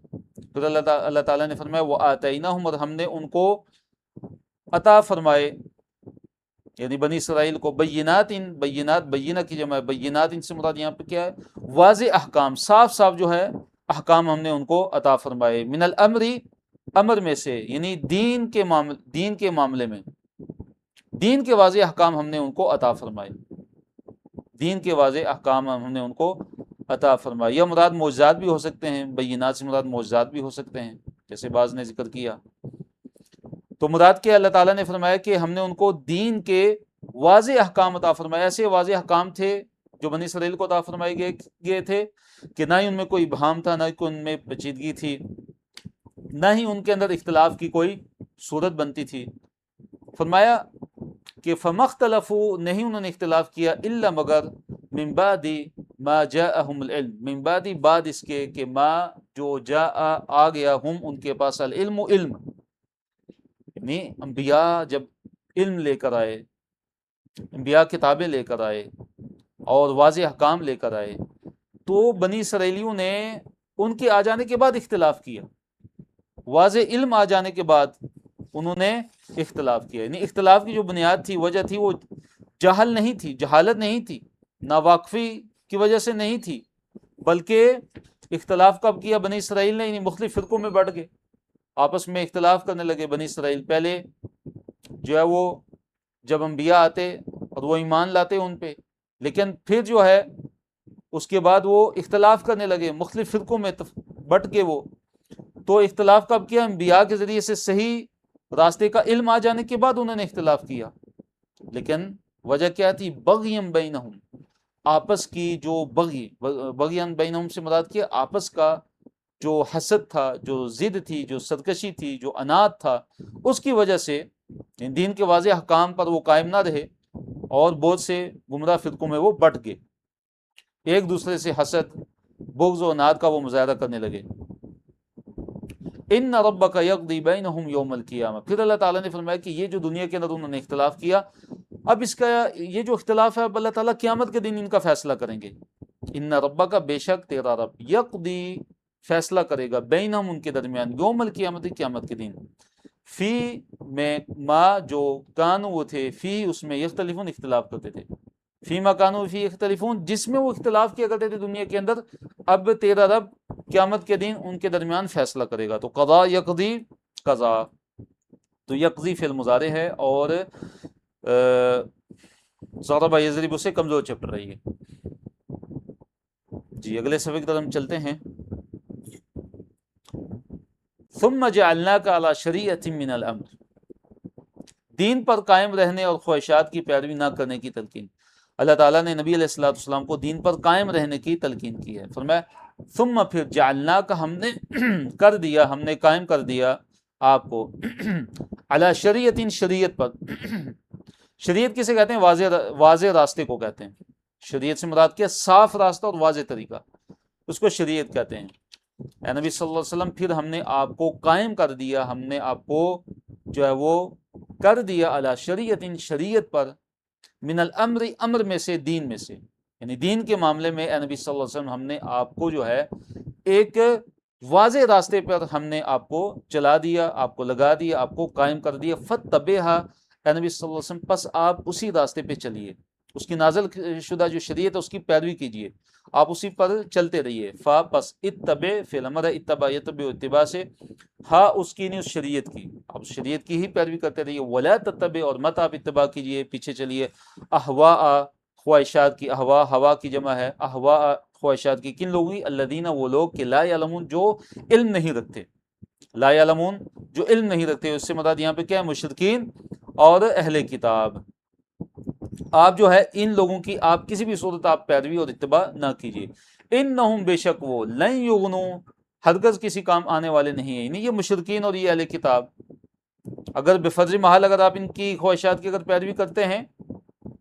پھر اللہ تعالیٰ نے فرمایا وآتیناہم، اور ہم نے ان کو عطا فرمائے، یعنی بنی اسرائیل کو بینات، بینہ کی جمع ہے، بینات سے مراد یہاں پہ کیا ہے؟ واضح احکام، صاف صاف جو ہے احکام ہم نے ان کو عطا فرمائے۔ من الامر، امر میں سے، یعنی دین کے معاملے میں، دین کے واضح احکام ہم نے ان کو عطا فرمائے۔ دین کے واضح احکام ہم نے ان کو عطا فرمائے۔ یا مراد معجزات بھی ہو سکتے ہیں، بینات سے مراد معجزات بھی ہو سکتے ہیں، جیسے بعض نے ذکر کیا۔ تو مراد کیا اللہ تعالیٰ نے فرمایا کہ ہم نے ان کو دین کے واضح احکام عطا فرمائے۔ ایسے واضح احکام تھے جو بنی اسرائیل کو عطا فرمائے گئے تھے کہ نہ ہی ان میں کوئی ابہام تھا، نہ ہی ان میں پیچیدگی تھی، نہ ہی ان کے اندر اختلاف کی کوئی صورت بنتی تھی۔ فرمایا کہ فَمَا اخْتَلَفُوا، نہیں انہوں نے اختلاف کیا، الا مگر من بعد ما جاءہم العلم، من بعد بعد اس کے کہ ما جو جاء آ گیا، ہم ان کے پاس، العلم علم، یعنی انبیاء جب علم لے کر آئے، انبیاء کتابیں لے کر آئے اور واضح احکام لے کر آئے، تو بنی اسرائیلیوں نے ان کے آ جانے کے بعد اختلاف کیا۔ واضح علم آ جانے کے بعد انہوں نے اختلاف کیا، یعنی اختلاف کی جو بنیاد تھی، وجہ تھی، وہ جہل نہیں تھی، جہالت نہیں تھی، ناواقفی کی وجہ سے نہیں تھی، بلکہ اختلاف کب کیا بنی اسرائیل نے؟ یعنی مختلف فرقوں میں بٹ گئے، آپس میں اختلاف کرنے لگے بنی اسرائیل۔ پہلے جو ہے وہ جب انبیاء آتے اور وہ ایمان لاتے ان پہ، لیکن پھر جو ہے اس کے بعد وہ اختلاف کرنے لگے، مختلف فرقوں میں بٹ کے وہ۔ تو اختلاف کب کیا؟ انبیاء کے ذریعے سے صحیح راستے کا علم آ جانے کے بعد انہوں نے اختلاف کیا۔ لیکن وجہ کیا تھی؟ بغیم بینہم، آپس کی جو بغیم بینہم سے مراد کیا؟ آپس کا جو حسد تھا، جو ضد تھی، جو سرکشی تھی، جو انات تھا، اس کی وجہ سے دین کے واضح احکام پر وہ قائم نہ رہے اور بہت سے گمراہ فرقوں میں وہ بٹ گئے، ایک دوسرے سے حسد، بغض و انات کا وہ مظاہرہ کرنے لگے۔ ان ربک یقضی بینہم یوم القیامہ، پھر اللہ تعالیٰ نے فرمایا کہ یہ جو دنیا کے اندر انہوں نے اختلاف کیا، اب اس کا یہ جو اختلاف ہے اب اللہ تعالیٰ قیامت کے دن ان کا فیصلہ کریں گے۔ ان ربک، بے شک تیرا رب، یقضی، فیصلہ کرے گا، بینہم، ان کے درمیان، یوم القیامت، قیامت کے دن، فی میں ما جو کانو وہ تھے، فی اس میں یختلفون، اختلاف کرتے تھے، فی ما کانو فی یختلفون، جس میں وہ اختلاف کیا کرتے تھے دنیا کے اندر، اب تیرا رب قیامت کے دن ان کے درمیان فیصلہ کرے گا۔ تو قضا یقضی، قضا تو یقضی فعل مضارع ہے، اور ضرب یضرب سے کمزور چیپٹر رہی ہے۔ جی اگلے صفحے کی طرف ہم چلتے ہیں۔ ثم جعلناک علی شریعۃ من الامر، دین پر قائم رہنے اور خواہشات کی پیروی نہ کرنے کی تلقین۔ اللہ تعالیٰ نے نبی علیہ الصلوۃ والسلام کو دین پر قائم رہنے کی تلقین کی ہے۔ فرمایا ثم پھر جعلناک ہم نے کر دیا، ہم نے قائم کر دیا آپ کو علی شریعت شریعت پر. شریعت کسے کہتے ہیں؟ واضح راستے کو کہتے ہیں. شریعت سے مراد کیا؟ صاف راستہ اور واضح طریقہ، اس کو شریعت کہتے ہیں. اے نبی صلی اللہ علیہ وسلم پھر ہم نے آپ کو قائم کر دیا، ہم نے آپ کو جو ہے وہ کر دیا علی شریعت شریعت پر، من الامر امر میں سے، دین میں سے، یعنی دین کے معاملے میں اے نبی صلی اللہ علیہ وسلم ہم نے آپ کو جو ہے ایک واضح راستے پر ہم نے آپ کو چلا دیا، آپ کو لگا دیا، آپ کو قائم کر دیا. فاتبعھا، اے نبی صلی اللہ علیہ وسلم پس آپ اسی راستے پہ چلیے، اس کی نازل شدہ جو شریعت ہے اس کی پیروی کیجیے، آپ اسی پر چلتے رہیے. فا پس اتبع، فعل امر ہے، اتبع یتبع اتباع سے، ہا اس کی نہیں، اس شریعت کی، آپ شریعت کی ہی پیروی کرتے رہیے. ولا تتبع، اور مت آپ اتباع کیجیے، پیچھے چلیے، احواء خواہشات کی، احوا ہوا کی جمع ہے، احواء خواہشات کی. کن لوگوں کی؟ الذین، وہ لوگ کہ لا یعلمون، جو علم نہیں رکھتے. لا یعلمون، جو علم نہیں رکھتے، اس سے مراد یہاں پہ کیا ہے؟ مشرکین اور اہل کتاب. آپ جو ہے ان لوگوں کی آپ کسی بھی صورت آپ پیروی اور اتباع نہ کیجیے. انہم، بے شک وہ، لن یغنو، ہرگز کسی کام آنے والے نہیں ہیں، یعنی یہ مشرکین اور یہ اہل کتاب، اگر بفرض محال اگر آپ ان کی خواہشات کی اگر پیروی کرتے ہیں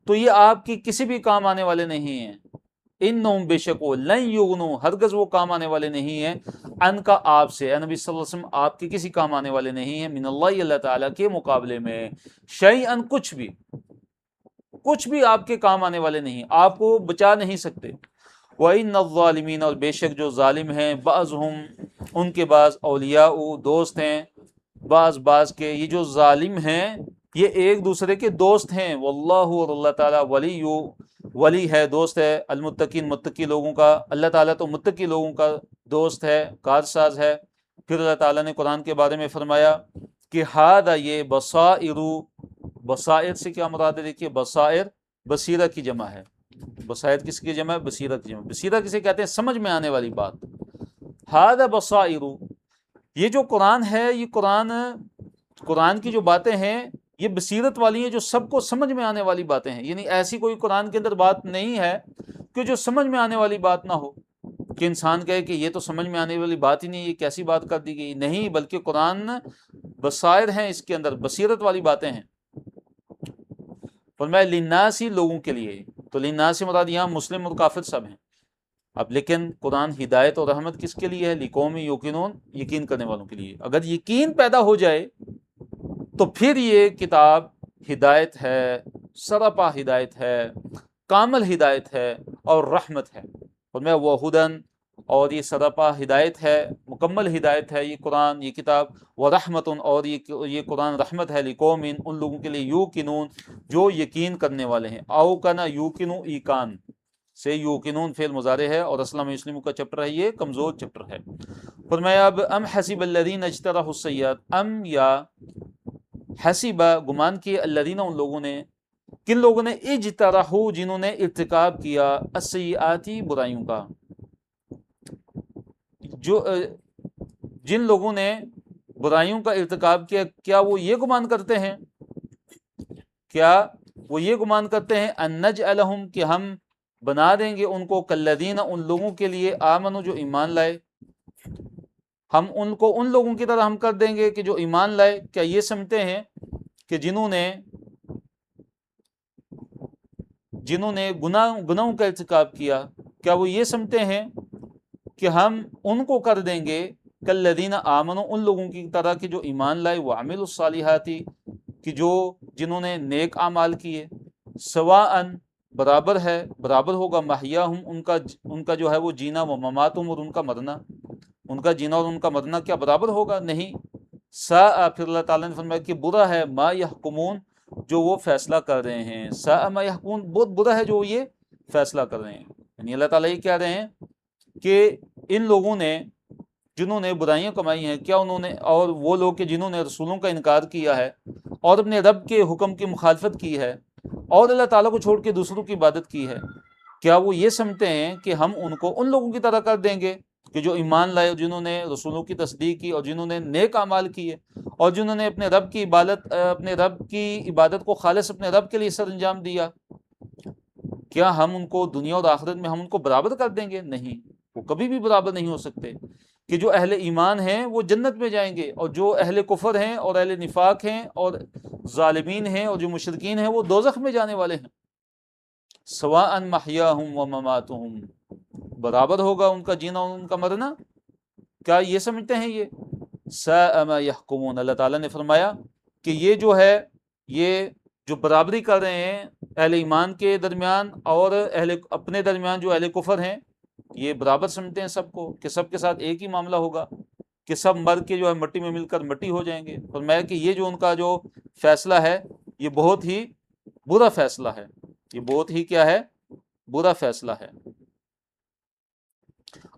تو یہ آپ کی کسی بھی کام آنے والے نہیں ہیں. انہم، بے شک وہ، لن یغنو، ہرگز وہ کام آنے والے نہیں ہیں، ان کا آپ سے، اے نبی صلی اللہ علیہ وسلم آپ کے کسی کام آنے والے نہیں ہیں، من اللہ، اللہ تعالیٰ کے مقابلے میں، شیئن، کچھ بھی آپ کے کام آنے والے نہیں، آپ کو بچا نہیں سکتے. وَإِنَّ الظَّالِمِينَ، اور بے شک جو ظالم ہیں، بعضهم، ان کے بعض، اولیاء، دوست ہیں، بعض کے، یہ جو ظالم ہیں یہ ایک دوسرے کے دوست ہیں. واللہ، اور اللہ تعالیٰ، ولی ہے، دوست ہے، المتقین، متقی لوگوں کا، اللہ تعالیٰ تو متقی لوگوں کا دوست ہے، کارساز ہے. پھر اللہ تعالیٰ نے قرآن کے بارے میں فرمایا کہ ہذا، یہ، بصائر، بصائر سے کیا مراد ہے؟ دیکھیے، بصائر بصیرہ کی جمع ہے. بصائر کس کی جمع ہے؟ بصیرہ کی جمع. بصیرہ کسے کہتے ہیں؟ سمجھ میں آنے والی بات. ہذا بصائر، یہ جو قرآن ہے، یہ قرآن کی جو باتیں ہیں یہ بصیرت والی ہیں، جو سب کو سمجھ میں آنے والی باتیں ہیں. یعنی ایسی کوئی قرآن کے اندر بات نہیں ہے کہ جو سمجھ میں آنے والی بات نہ ہو، کہ انسان کہے کہ یہ تو سمجھ میں آنے والی بات ہی نہیں، یہ کیسی بات کر دی گئی. نہیں، بلکہ قرآن بصائر ہیں، اس کے اندر بصیرت والی باتیں ہیں. فرمایا للناس، لوگوں کے لیے. تو للناس مراد یہاں مسلم اور کافر سب ہیں. اب لیکن قرآن ہدایت اور رحمت کس کے لیے ہے؟ لقوم یوقنون، یقین کرنے والوں کے لیے. اگر یقین پیدا ہو جائے تو پھر یہ کتاب ہدایت ہے، سراپا ہدایت ہے، کامل ہدایت ہے اور رحمت ہے. فرمایا وہدن، اور یہ سراپا ہدایت ہے، مکمل ہدایت ہے یہ قرآن، یہ کتاب، ورحمت، اور یہ قرآن رحمت ہے، لقوم، ان لوگوں کے لیے، یوقنون، جو یقین کرنے والے ہیں. او کنا یوقنو، ایقان سے، یوقنون فعل مضارع ہے، اور اسلام مسلم کا چپٹر ہے، یہ کمزور چپٹر ہے. فرمایا اب ام حسب الذین اجترحوا السیئات، ام، یا، حسبہ، گمان کیے، الذین، ان لوگوں نے، کن لوگوں نے؟ اجترحوا، جنہوں نے ارتکاب کیا، السیئاتی، برائیوں کا. جو جن لوگوں نے برائیوں کا ارتکاب کیا، کیا وہ یہ گمان کرتے ہیں، ان نجعلہم، کہ ہم بنا دیں گے ان کو، کالذین، ان لوگوں کے لیے، آمنوا، جو ایمان لائے، ہم ان کو ان لوگوں کی طرح ہم کر دیں گے کہ جو ایمان لائے. کیا یہ سمجھتے ہیں کہ جنہوں نے گناہوں کا ارتکاب کیا، کیا وہ یہ سمجھتے ہیں کہ ہم ان کو کر دیں گے کالذین آمنوا، ان لوگوں کی طرح کہ جو ایمان لائے، وعملوا الصالحات، کہ جنہوں نے نیک اعمال کیے، سواء، برابر ہوگا، محیاہم، ان کا جو ہے وہ جینا، و مماتہم، اور ان کا جینا اور ان کا مرنا، کیا برابر ہوگا؟ نہیں. ساء، پھر اللہ تعالیٰ نے فرمایا کہ برا ہے، ما یحکمون، جو وہ فیصلہ کر رہے ہیں. ساء ما یحکمون، بہت برا ہے جو یہ فیصلہ کر رہے ہیں. یعنی اللہ تعالیٰ یہ کہہ رہے ہیں کہ ان لوگوں نے جنہوں نے برائیاں کمائی ہیں، کیا انہوں نے، اور وہ لوگ کہ جنہوں نے رسولوں کا انکار کیا ہے اور اپنے رب کے حکم کی مخالفت کی ہے اور اللہ تعالیٰ کو چھوڑ کے دوسروں کی عبادت کی ہے، کیا وہ یہ سمجھتے ہیں کہ ہم ان کو ان لوگوں کی طرح کر دیں گے کہ جو ایمان لائے، جنہوں نے رسولوں کی تصدیق کی اور جنہوں نے نیک اعمال کیے اور جنہوں نے اپنے رب کی عبادت کو خالص اپنے رب کے لیے سر انجام دیا، کیا ہم ان کو دنیا اور آخرت میں ہم ان کو برابر کر دیں گے؟ نہیں. وہ کبھی بھی برابر نہیں ہو سکتے کہ جو اہل ایمان ہیں وہ جنت میں جائیں گے اور جو اہل کفر ہیں اور اہل نفاق ہیں اور ظالمین ہیں اور جو مشرکین ہیں وہ دوزخ میں جانے والے ہیں. سواء محیاہم و مماتہم، برابر ہوگا ان کا جینا اور ان کا مرنا. کیا یہ سمجھتے ہیں یہ؟ ساء ما یحکمون، اللہ تعالیٰ نے فرمایا کہ یہ جو ہے، یہ جو برابری کر رہے ہیں اہل ایمان کے درمیان اور اپنے درمیان جو اہل کفر ہیں، یہ برابر سمجھتے ہیں سب کو کہ سب کے ساتھ ایک ہی معاملہ ہوگا کہ سب مر کے جو ہے مٹی میں مل کر مٹی ہو جائیں گے. فرمایا کہ یہ جو ان کا جو فیصلہ ہے یہ بہت ہی برا فیصلہ ہے، یہ بہت ہی کیا ہے؟ برا فیصلہ ہے.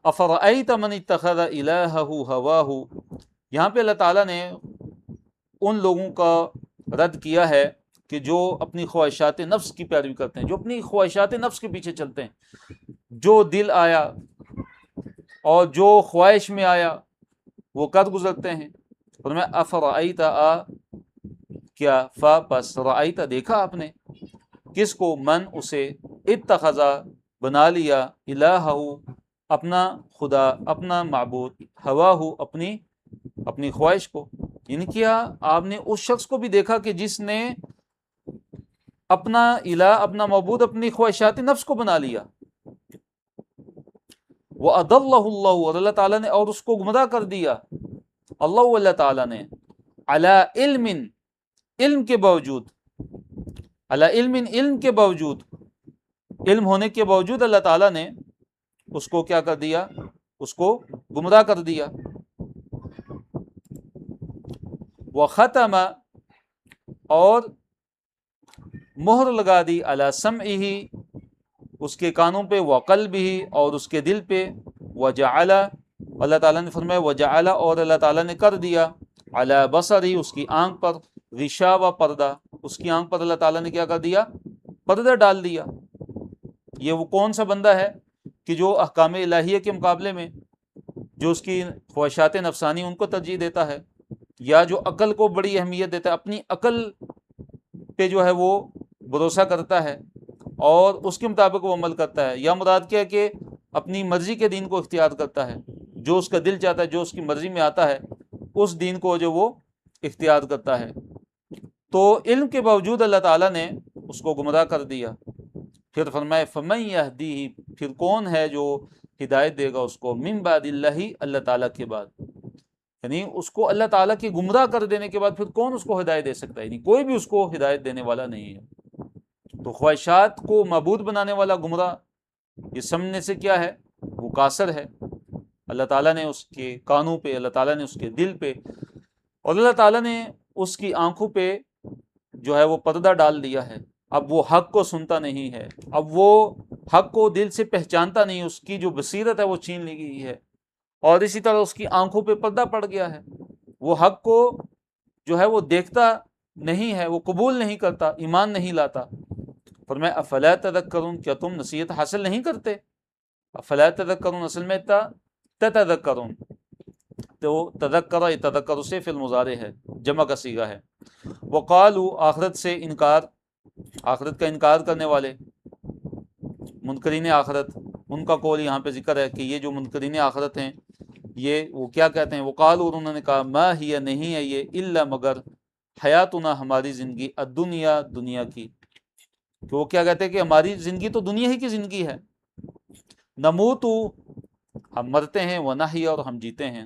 افرأیت من اتخذ الہہ ہواہ، یہاں پہ اللہ تعالیٰ نے ان لوگوں کا رد کیا ہے کہ جو اپنی خواہشات نفس کی پیروی کرتے ہیں، جو اپنی خواہشات نفس کے پیچھے چلتے ہیں، جو دل آیا اور جو خواہش میں آیا وہ کر گزرتے ہیں. اور میں افرأیت کیا پس رأیت دیکھا آپ نے، کس کو؟ من اسے، اتخذا بنا لیا، الہہ اپنا خدا، اپنا معبود، ہواہ اپنی خواہش کو. یعنی کیا آپ نے اس شخص کو بھی دیکھا کہ جس نے اپنا الہ، اپنا معبود اپنی خواہشات نفس کو بنا لیا. وَأَضَلَّهُ اللَّهُ، اور اللہ تعالیٰ نے اور اس کو گمراہ کر دیا اللہ تعالیٰ نے، علی علم، علم کے باوجود، علی علم، علم کے باوجود، علم ہونے کے باوجود اللہ تعالیٰ نے اس کو کیا کر دیا؟ اس کو گمراہ کر دیا. وختم، اور مہر لگا دی، علی سمعہ، اس کے کانوں پہ، وقلبہ، اور اس کے دل پہ، وجعل، اللہ تعالیٰ نے فرمایا وجعل، اور اللہ تعالیٰ نے کر دیا، علی بصرہ، اس کی آنکھ پر، غشاوہ، پردہ، اس کی آنکھ پر اللہ تعالیٰ نے کیا کر دیا؟ پردہ ڈال دیا. یہ وہ کون سا بندہ ہے کہ جو احکام الہیہ کے مقابلے میں جو اس کی خواہشات نفسانی ان کو ترجیح دیتا ہے، یا جو عقل کو بڑی اہمیت دیتا ہے، اپنی عقل پہ جو ہے وہ بھروسہ کرتا ہے اور اس کے مطابق وہ عمل کرتا ہے، یا مراد کیا ہے کہ اپنی مرضی کے دین کو اختیار کرتا ہے، جو اس کا دل چاہتا ہے، جو اس کی مرضی میں آتا ہے اس دین کو جو وہ اختیار کرتا ہے. تو علم کے باوجود اللہ تعالیٰ نے اس کو گمراہ کر دیا. پھر فرمائے فمن یہدیہ، پھر کون ہے جو ہدایت دے گا اس کو، من بعد اللہ، اللہ تعالیٰ کے بعد. یعنی اس کو اللہ تعالیٰ کے گمراہ کر دینے کے بعد پھر کون اس کو ہدایت دے سکتا ہے؟ یعنی کوئی بھی اس کو ہدایت دینے والا نہیں ہے. تو خواہشات کو معبود بنانے والا گمراہ، یہ سمجھنے سے کیا ہے؟ وہ قاصر ہے. اللہ تعالیٰ نے اس کے کانوں پہ، اللہ تعالیٰ نے اس کے دل پہ، اور اللہ تعالیٰ نے اس کی آنکھوں پہ جو ہے وہ پردہ ڈال دیا ہے. اب وہ حق کو سنتا نہیں ہے، اب وہ حق کو دل سے پہچانتا نہیں، اس کی جو بصیرت ہے وہ چھین لی گئی ہے، اور اسی طرح اس کی آنکھوں پہ پردہ پڑ گیا ہے. وہ حق کو جو ہے وہ دیکھتا نہیں ہے، وہ قبول نہیں کرتا، ایمان نہیں لاتا. فرمایا افلا تذکرون، کیا تم نصیحت حاصل نہیں کرتے؟ افلا تذکرون اصل میں تتذکرون، تو تذکر، تذکر سے فعل مضارع ہے، جمع کا صیغہ ہے. وقالوا، آخرت سے انکار، آخرت کا انکار کرنے والے منکرین آخرت، ان کا قول یہاں پہ ذکر ہے کہ یہ جو منکرین آخرت ہیں یہ وہ کیا کہتے ہیں؟ وقالوا، انہوں نے کہا ما ہی، نہیں ہے یہ، الا مگر، حیاتنا، ہماری زندگی، الدنیا، دنیا کی. کہ وہ کیا کہتے ہیں کہ ہماری زندگی تو دنیا ہی کی زندگی ہے. نموت، ہم مرتے ہیں، ونحیا، اور ہم جیتے ہیں.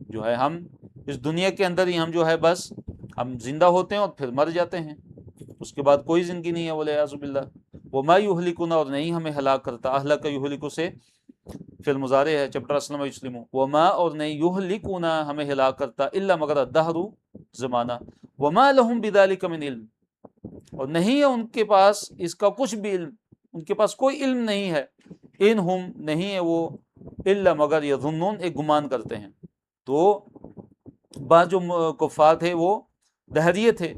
جو ہے ہم اس دنیا کے اندر ہی ہم جو ہے بس ہم زندہ ہوتے ہیں اور پھر مر جاتے ہیں، اس کے بعد کوئی زندگی نہیں ہے، والعیاذ باللہ. وما یہلکنا، اور نہیں ہمیں ہلاک کرتا. اہلک یہلک سے فعل مضارع ہے، چپٹر اسلم و یسلم. وما، اور نہیں، یہلکنا، ہمیں ہلاک کرتا، الا مگر، الدہر، زمانہ. وما لہم بذلک من علم، اور نہیں ہے ان کے پاس اس کا کچھ بھی علم، ان کے پاس کوئی علم نہیں ہے. ان ہم، نہیں ہے وہ، الا مگر، یظنون، ایک گمان کرتے ہیں. تو بعض جو کفار تھے وہ دہریے تھے،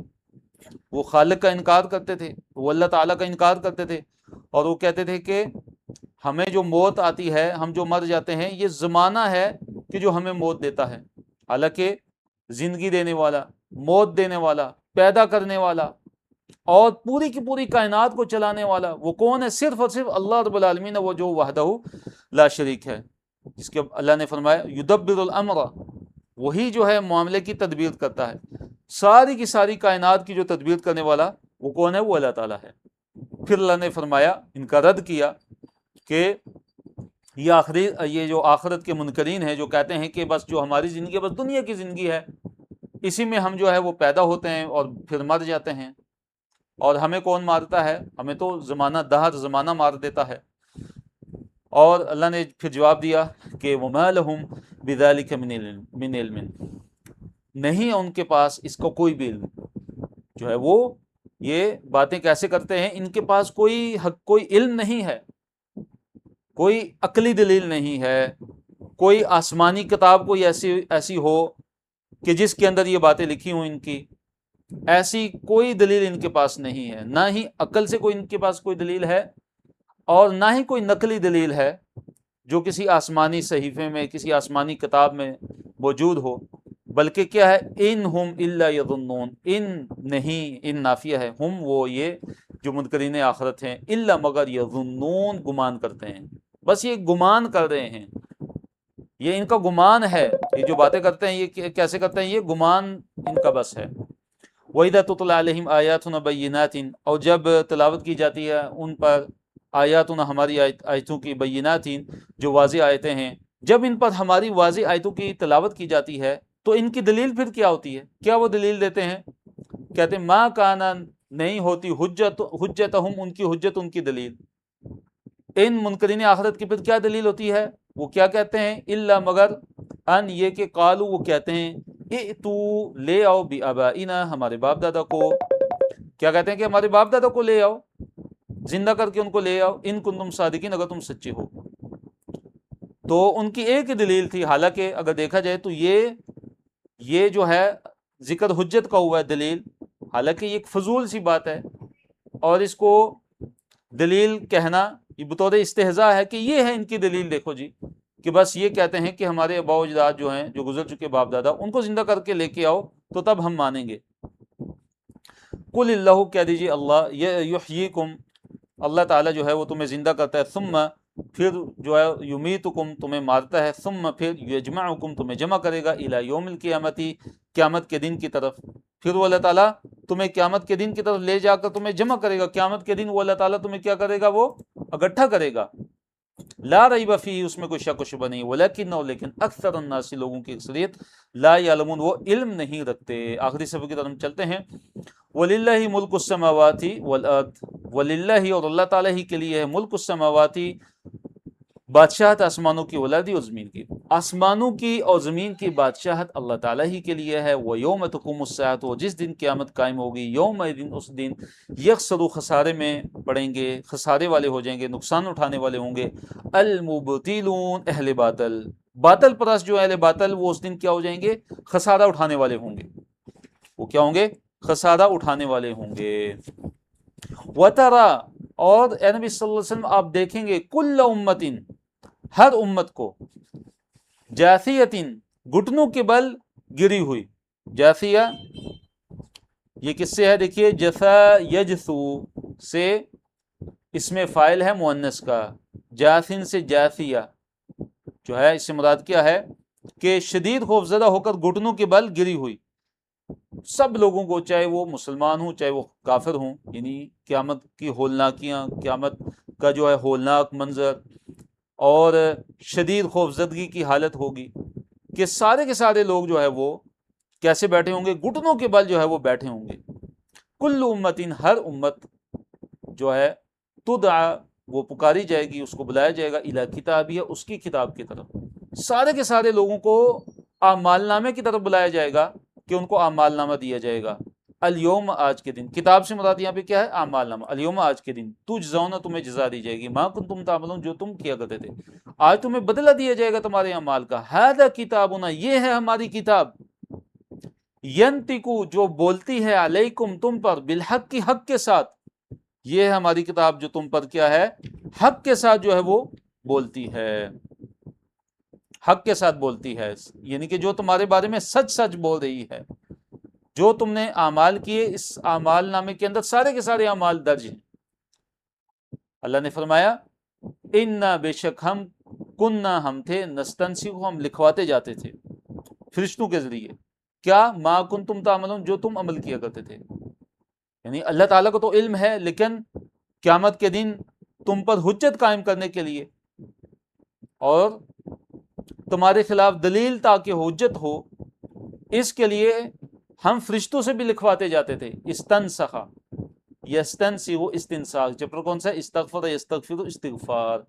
وہ خالق کا انکار کرتے تھے، وہ اللہ تعالیٰ کا انکار کرتے تھے، اور وہ کہتے تھے کہ ہمیں جو موت آتی ہے، ہم جو مر جاتے ہیں، یہ زمانہ ہے کہ جو ہمیں موت دیتا ہے. حالانکہ زندگی دینے والا، موت دینے والا، پیدا کرنے والا اور پوری کی پوری کائنات کو چلانے والا وہ کون ہے؟ صرف اور صرف اللہ رب العالمین ہے، وہ جو وحدہ لا شریک ہے، جس کے اللہ نے فرمایا یدبر الامر، وہی جو ہے معاملے کی تدبیر کرتا ہے، ساری کی ساری کائنات کی جو تدبیر کرنے والا وہ کون ہے؟ وہ اللہ تعالیٰ ہے۔ پھر اللہ نے فرمایا، ان کا رد کیا کہ یہ جو آخرت کے منکرین ہیں، جو کہتے ہیں کہ بس جو ہماری زندگی بس دنیا کی زندگی ہے، اسی میں ہم جو ہے وہ پیدا ہوتے ہیں اور پھر مر جاتے ہیں، اور ہمیں کون مارتا ہے؟ ہمیں تو زمانہ دہر زمانہ مار دیتا ہے۔ اور اللہ نے پھر جواب دیا کہ وَمَا لَهُمْ بِذَلِكَ مِنْ عِلْمٍ، نہیں ان کے پاس اس کا کوئی بھی علم، جو ہے وہ یہ باتیں کیسے کرتے ہیں، ان کے پاس کوئی علم نہیں ہے، کوئی عقلی دلیل نہیں ہے، کوئی آسمانی کتاب کوئی ایسی ہو کہ جس کے اندر یہ باتیں لکھی ہوں، ان کی ایسی کوئی دلیل ان کے پاس نہیں ہے، نہ ہی عقل سے کوئی ان کے پاس کوئی دلیل ہے، اور نہ ہی کوئی نقلی دلیل ہے جو کسی آسمانی صحیفے میں، کسی آسمانی کتاب میں موجود ہو، بلکہ کیا ہے؟ ان ہم الا یظنون، ان نہیں، ان نافیہ ہے، ہم وہ یہ جو منکرین آخرت ہیں، الا مگر یظنون گمان کرتے ہیں، بس یہ گمان کر رہے ہیں، یہ ان کا گمان ہے، یہ جو باتیں کرتے ہیں یہ کیسے کرتے ہیں؟ یہ گمان ان کا بس ہے۔ وَإِذَا تُتْلَىٰ عَلَيْهِمْ آيَاتُنَا بَيِّنَاتٍ، اور جب تلاوت کی جاتی ہے ان پر آیاتنا ہماری آیتوں کی، بینات جو واضح آیتیں ہیں، جب ان پر ہماری واضح آیتوں کی تلاوت کی جاتی ہے تو ان کی دلیل پھر کیا ہوتی ہے؟ کیا وہ دلیل دیتے ہیں؟ کہتے ہیں ما کانا، نہیں ہوتی حجتہم، ان کی حجت، ان کی دلیل، ان منکرین آخرت کی پھر کیا دلیل ہوتی ہے؟ وہ کیا کہتے ہیں؟ الا مگر ان یہ کہ قالو، وہ کہتے ہیں ائتو، لے آؤ، بآبائنا، ہمارے باپ دادا کو، کیا کہتے ہیں کہ ہمارے باپ دادا کو لے آؤ، زندہ کر کے ان کو لے آؤ، ان کنتم صادقین، اگر تم سچے ہو۔ تو ان کی ایک ہی دلیل تھی، حالانکہ اگر دیکھا جائے تو یہ جو ہے ذکر حجت کا ہوا ہے دلیل، حالانکہ یہ ایک فضول سی بات ہے، اور اس کو دلیل کہنا یہ بطور استہزاء ہے کہ یہ ہے ان کی دلیل، دیکھو جی، کہ بس یہ کہتے ہیں کہ ہمارے آباء و اجداد جو ہیں، جو گزر چکے باپ دادا، ان کو زندہ کر کے لے کے آؤ تو تب ہم مانیں گے۔ قل اللہ، کہہ دیجیے اللہ یحییکم، اللہ تعالیٰ جو ہے وہ تمہیں زندہ کرتا ہے، ثم پھر جو ہے یمیتکم، تمہیں مارتا ہے، ثم پھر یجمعکم، تمہیں جمع کرے گا، الی یوم القیامت، قیامت کے دن کی طرف، پھر وہ اللہ تعالیٰ تمہیں قیامت کے دن کی طرف لے جا کر تمہیں جمع کرے گا، قیامت کے دن وہ اللہ تعالیٰ تمہیں کیا کرے گا؟ وہ اکٹھا کرے گا، لا ریب فیہ، اس میں کوئی شک و شبہ نہیں، ولیکن اکثر الناس، لوگوں کی اکثریت، لا یعلمون، وہ علم نہیں رکھتے۔ آخری صفحے کی طرف چلتے ہیں۔ وَلِلَّهِ مُلْكُ السَّمَاوَاتِ وَالْأَرْضِ، وَلِلَّهِ، اور اللہ تعالیٰ ہی کے لیے ہے، ملک السماواتی، بادشاہت آسمانوں کی، والارض، اور زمین کی، آسمانوں کی اور زمین کی بادشاہت اللہ تعالیٰ ہی کے لیے ہے۔ وَيَوْمَ تَقُومُ السَّاعَةُ، جس دن قیامت قائم ہوگی، یومئذ، اس دن، یخسروا، خسارے میں پڑیں گے، خسارے والے ہو جائیں گے، نقصان اٹھانے والے ہوں گے، المبطلون، اہل باطل، باطل پرست جو اہل باطل، وہ اس دن کیا ہو جائیں گے؟ خسارہ اٹھانے والے ہوں گے، وہ کیا ہوں گے؟ خسارہ اٹھانے والے ہوں گے۔ وَتَرَى، اور اے نبی صلی اللہ علیہ وسلم آپ دیکھیں گے، کل امتن، ہر امت کو، جاثیتن، گھٹنوں کے بل گری ہوئی، جاثیہ یہ کس سے ہے؟ دیکھیے، جثا یجثو سے اس میں فاعل ہے مؤنث کا، جاثن سے جاثیہ جو ہے، اس سے مراد کیا ہے کہ شدید خوفزدہ ہو کر گھٹنوں کے بل گری ہوئی، سب لوگوں کو، چاہے وہ مسلمان ہوں چاہے وہ کافر ہوں، یعنی قیامت کی ہولناکیاں، قیامت کا جو ہے ہولناک منظر اور شدید خوفزدگی کی حالت ہوگی کہ سارے کے سارے لوگ جو ہے وہ کیسے بیٹھے ہوں گے؟ گھٹنوں کے بل جو ہے وہ بیٹھے ہوں گے۔ کل امتن، ہر امت جو ہے، تدعا، وہ پکاری جائے گی، اس کو بلایا جائے گا، الی کتابیہ، اس کی کتاب کی طرف، سارے کے سارے لوگوں کو اعمال نامے کی طرف بلایا جائے گا کہ ان کو اعمال نامہ دیا جائے گا۔ الیوم، آج کے دن، کتاب سے مراد یہاں پہ کیا ہے؟ اعمال نامہ۔ الیوم، آج کے دن، تجزون، تمہیں جزا دی جائے گی، ما کنتم تعملون، جو تم کیا کرتے تھے، آج تمہیں بدلہ دیا جائے گا تمہارے اعمال کا۔ ھذا کتابنا، یہ ہے ہماری کتاب، ینطقو، جو بولتی ہے، علیکم، تم پر، بالحق، کی حق کے ساتھ، یہ ہے ہماری کتاب جو تم پر کیا ہے؟ حق کے ساتھ جو ہے وہ بولتی ہے، حق کے ساتھ بولتی ہے، یعنی کہ جو تمہارے بارے میں سچ سچ بول رہی ہے۔ جو تم نے اعمال کیے اس اعمال نامے کے اندر سارے کے سارے اعمال درج ہیں۔ اللہ نے فرمایا انا بے شک ہم کننا ہم تھے نستنسخ ہم لکھواتے جاتے تھے فرشتوں کے ذریعے کیا ما کنتم تعملون جو تم عمل کیا کرتے تھے، یعنی اللہ تعالیٰ کو تو علم ہے لیکن قیامت کے دن تم پر حجت قائم کرنے کے لیے اور تمہارے خلاف دلیل تاکہ حجت ہو، اس کے لیے ہم فرشتوں سے بھی لکھواتے جاتے تھے۔ استنسخا یستنسخ استنساخ چیپٹر کون سا ہے؟ استغفر یستغفر استغفار،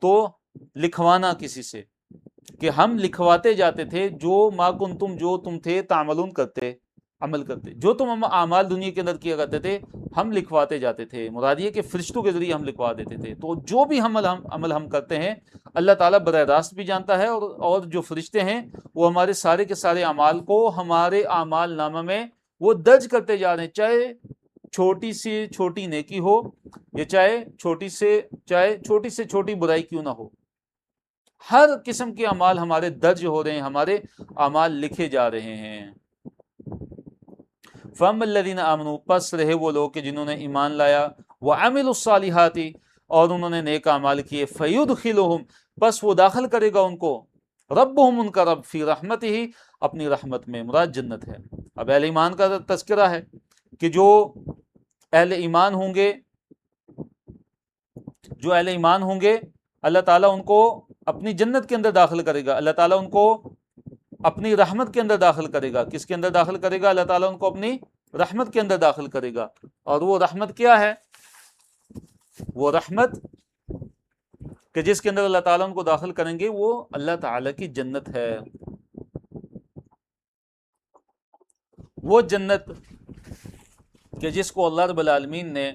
تو لکھوانا کسی سے، کہ ہم لکھواتے جاتے تھے جو ما کنتم جو تم تھے تعملون کرتے عمل کرتے، جو تم اعمال دنیا کے اندر کیا کرتے تھے ہم لکھواتے جاتے تھے۔ مراد یہ کہ فرشتوں کے ذریعے ہم لکھوا دیتے تھے، تو جو بھی عمل ہم کرتے ہیں اللہ تعالیٰ براہ راست بھی جانتا ہے، اور جو فرشتے ہیں وہ ہمارے سارے کے سارے اعمال کو ہمارے اعمال نامہ میں وہ درج کرتے جا رہے ہیں، چاہے چھوٹی سے چھوٹی نیکی ہو یا چاہے چھوٹی سے چھوٹی برائی کیوں نہ ہو، ہر قسم کے اعمال ہمارے درج ہو رہے ہیں، ہمارے اعمال لکھے جا رہے ہیں۔ فَأَمَّا الَّذِينَ آمَنُوا پس رہے وہ لوگ کہ جنہوں نے ایمان لایا، وَعَمِلُوا الصَّالِحَاتِ اور انہوں نے نیک اعمال کیے، فَيُدْخِلُهُمْ پس وہ داخل کرے گا ان کو، ربهم ان کا رب، فی رحمتہ اپنی رحمت میں، مراد جنت ہے۔ اب اہل ایمان کا تذکرہ ہے کہ جو اہل ایمان ہوں گے اللہ تعالیٰ ان کو اپنی جنت کے اندر داخل کرے گا، اللہ تعالیٰ ان کو اپنی رحمت کے اندر داخل کرے گا۔ کس کے اندر داخل کرے گا؟ اللہ تعالیٰ ان کو اپنی رحمت کے اندر داخل کرے گا، اور وہ رحمت کیا ہے؟ وہ رحمت کہ جس کے اندر اللہ تعالیٰ ان کو داخل کریں گے وہ اللہ تعالیٰ کی جنت ہے، وہ جنت کہ جس کو اللہ رب العالمین نے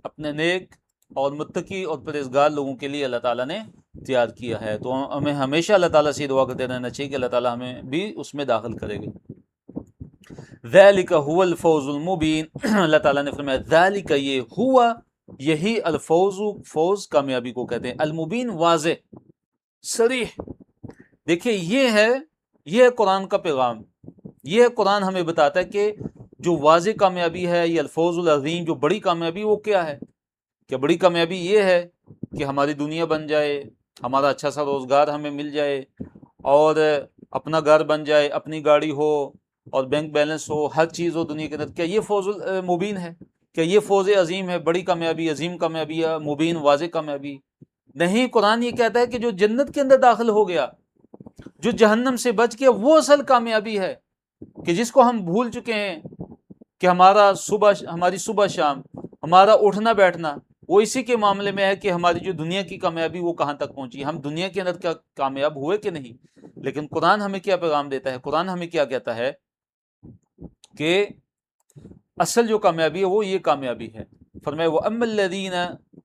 اپنے نیک اور متقی اور پرہیزگار لوگوں کے لیے اللہ تعالیٰ نے تیار کیا ہے۔ تو ہمیں ہمیشہ اللہ تعالیٰ سے دعا کرتے رہنا چاہیے کہ اللہ تعالیٰ ہمیں بھی اس میں داخل کرے گا۔ ذَلِكَ هُوَ الْفَوْزُ الْمُبِينُ اللہ تعالیٰ نے فرمایا ذَلِكَ یہ ہوا یہی فوز کامیابی کو کہتے ہیں، المبین واضح صریح۔ دیکھیں یہ ہے قرآن کا پیغام، یہ قرآن ہمیں بتاتا ہے کہ جو واضح کامیابی ہے، یہ الفوز العظیم جو بڑی کامیابی وہ کیا ہے؟ کہ بڑی کامیابی یہ ہے کہ ہماری دنیا بن جائے، ہمارا اچھا سا روزگار ہمیں مل جائے، اور اپنا گھر بن جائے، اپنی گاڑی ہو اور بینک بیلنس ہو، ہر چیز ہو دنیا کے اندر۔ کیا یہ فوز مبین ہے؟ کہ یہ فوز عظیم ہے، بڑی کامیابی، عظیم کامیابی ہے، مبین واضح کامیابی؟ نہیں، قرآن یہ کہتا ہے کہ جو جنت کے اندر داخل ہو گیا، جو جہنم سے بچ گیا، وہ اصل کامیابی ہے، کہ جس کو ہم بھول چکے ہیں کہ ہماری صبح شام ہمارا اٹھنا بیٹھنا وہ اسی کے معاملے میں ہے کہ ہماری جو دنیا کی کامیابی وہ کہاں تک پہنچی، ہم دنیا کے اندر کیا کامیاب ہوئے کہ نہیں۔ لیکن قرآن ہمیں کیا پیغام دیتا ہے؟ قرآن ہمیں کیا کہتا ہے کہ اصل جو کامیابی ہے وہ یہ کامیابی ہے۔ فرمایا وَأَمَّا الَّذِينَ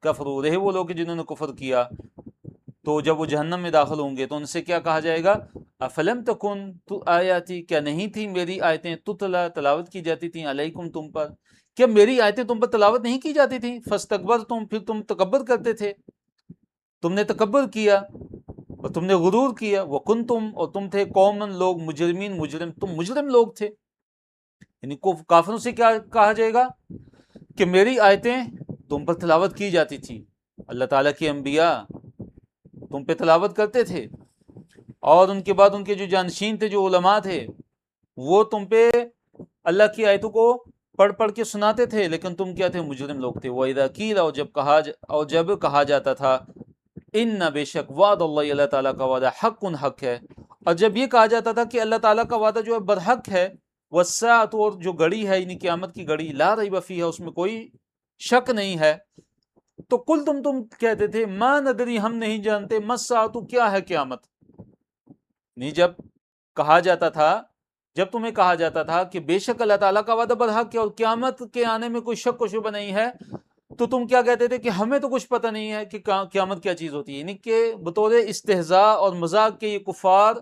كَفَرُوا رہے وہ لوگ جنہوں نے کفر کیا، تو جب وہ جہنم میں داخل ہوں گے تو ان سے کیا کہا جائے گا؟ افلم تکن آیاتی کیا نہیں تھی میری آیتیں تلاوت کی جاتی تھیں علیکم تم پر، کیا میری آیتیں تم پر تلاوت نہیں کی جاتی تھیں؟ فاستکبرتم پھر تم تکبر کرتے تھے، تم نے تکبر کیا اور تم نے غرور کیا، وکنتم اور تم تھے قومن لوگ مجرمین مجرم، تم مجرم لوگ تھے۔ یعنی کافروں سے کیا کہا جائے گا کہ میری آیتیں تم پر تلاوت کی جاتی تھی، اللہ تعالیٰ کے انبیاء تم پہ تلاوت کرتے تھے، اور ان کے بعد ان کے جو جانشین تھے، جو علماء تھے، وہ تم پہ اللہ کی آیتوں کو پڑھ کے سناتے تھے، لیکن تم کیا تھے؟ مجرم لوگ تھے۔ وَإِذَا قِيلَ اور جب کہا جاتا تھا اِنَّ بے شک وعد اللہ اللہ تعالیٰ کا وعدہ حق ہے، اور جب یہ کہا جاتا تھا کہ اللہ تعالیٰ کا وعدہ جو ہے برحق ہے، وَالسَّاعَةُ اور جو گھڑی ہے یعنی قیامت کی گھڑی، لا ریب فیہا اس میں کوئی شک نہیں ہے، تو کل تم کہتے تھے ما ندری ہم نہیں جانتے، مَسَّاعَةُ کیا ہے قیامت۔ نہیں جب تمہیں کہا جاتا تھا کہ بے شک اللہ تعالیٰ کا وعدہ برحق ہے اور قیامت کے آنے میں کوئی شک و شبہ نہیں ہے، تو تم کیا کہتے تھے کہ ہمیں تو کچھ پتہ نہیں ہے کہ قیامت کیا چیز ہوتی ہے۔ یعنی کہ بطور استہزاء اور مذاق کے یہ کفار،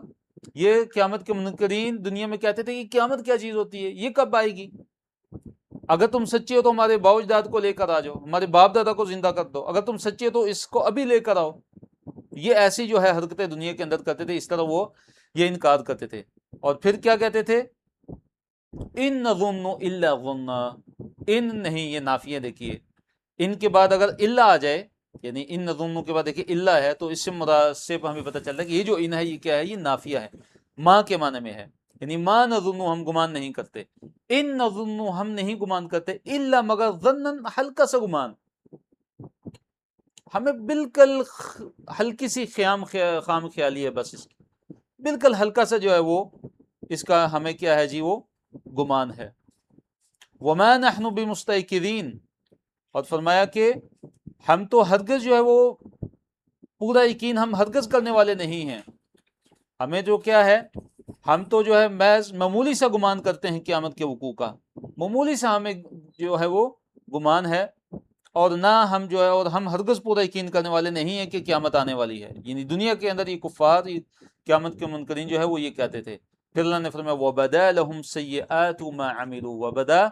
یہ قیامت کے منکرین دنیا میں کہتے تھے کہ قیامت کیا چیز ہوتی ہے، یہ کب آئے گی؟ اگر تم سچے ہو تو ہمارے باؤ اجداد کو لے کر آ جاؤ، ہمارے باپ دادا کو زندہ کر دو، اگر تم سچے ہو تو اس کو ابھی لے کر آؤ۔ یہ ایسی جو ہے حرکتیں دنیا کے اندر کرتے تھے، اس طرح وہ یہ انکار کرتے تھے۔ اور پھر کیا کہتے تھے ان نظن الا ظنا، ان نہیں، یہ نافیہ دیکھیے، ان کے بعد اگر الا آ جائے، یعنی ان نظن کے بعد دیکھیے الا ہے، تو اس سے مراد سے ہمیں پتہ چلتا ہے کہ یہ جو ان ہے یہ کیا ہے، یہ نافیہ ہے، ماں کے معنی میں ہے، یعنی ما نظن ہم گمان نہیں کرتے، ان نظن ہم نہیں گمان کرتے، الا مگر ظنن ہلکا سا گمان، ہمیں بالکل ہلکی سی خام خیالی ہے بس، اس کی بالکل ہلکا سا جو ہے وہ اس کا ہمیں کیا ہے جی، وہ گمان ہے۔ وما نحن بمستيقظين، اور فرمایا کہ ہم تو ہرگز جو ہے وہ پورا یقین ہم ہرگز کرنے والے نہیں ہیں، ہمیں جو کیا ہے، ہم تو جو ہے محض معمولی سا گمان کرتے ہیں قیامت کے وقوع کا، معمولی سا ہمیں جو ہے وہ گمان ہے، اور نہ ہم جو ہے، اور ہم ہرگز پورا یقین کرنے والے نہیں ہیں کہ قیامت آنے والی ہے، یعنی دنیا کے اندر یہ کفار، یہ قیامت کے منکرین جو ہے وہ یہ کہتے تھے۔ پھر اللہ نے فرمایا وَبَدَا لَهُمْ سَيِّئَاتُ مَا عَمِلُوا، وَبَدَا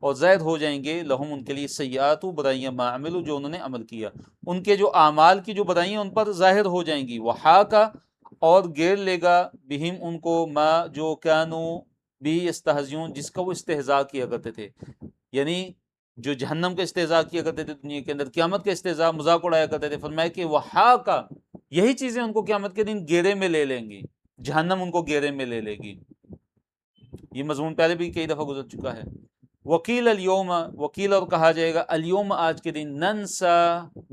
اور ظاہر ہو جائیں گے، لہم ان کے لیے، سیئات برائیاں، ما عملوا جو انہوں نے عمل کیا، ان کے جو اعمال کی جو برائیاں ان پر ظاہر ہو جائیں گی، وحاکا اور گیر لے گا، بہم ان کو، ما جو کانوا بھی یستہزئون جس کا وہ استہزاء کیا کرتے تھے، یعنی جو جہنم کا استہزاء کیا کرتے تھے دنیا کے اندر، قیامت کا استہزاء مذاق اڑایا کرتے تھے، فرمایا کہ وحاکا یہی چیزیں ان کو قیامت کے دن گھیرے میں لے لیں گی، جہنم ان کو گھیرے میں لے لے گی۔ یہ مضمون پہلے بھی کئی دفعہ گزر چکا ہے۔ وکیل الیوم، وکیل اور کہا جائے گا، الیوم آج کے دن، ننسا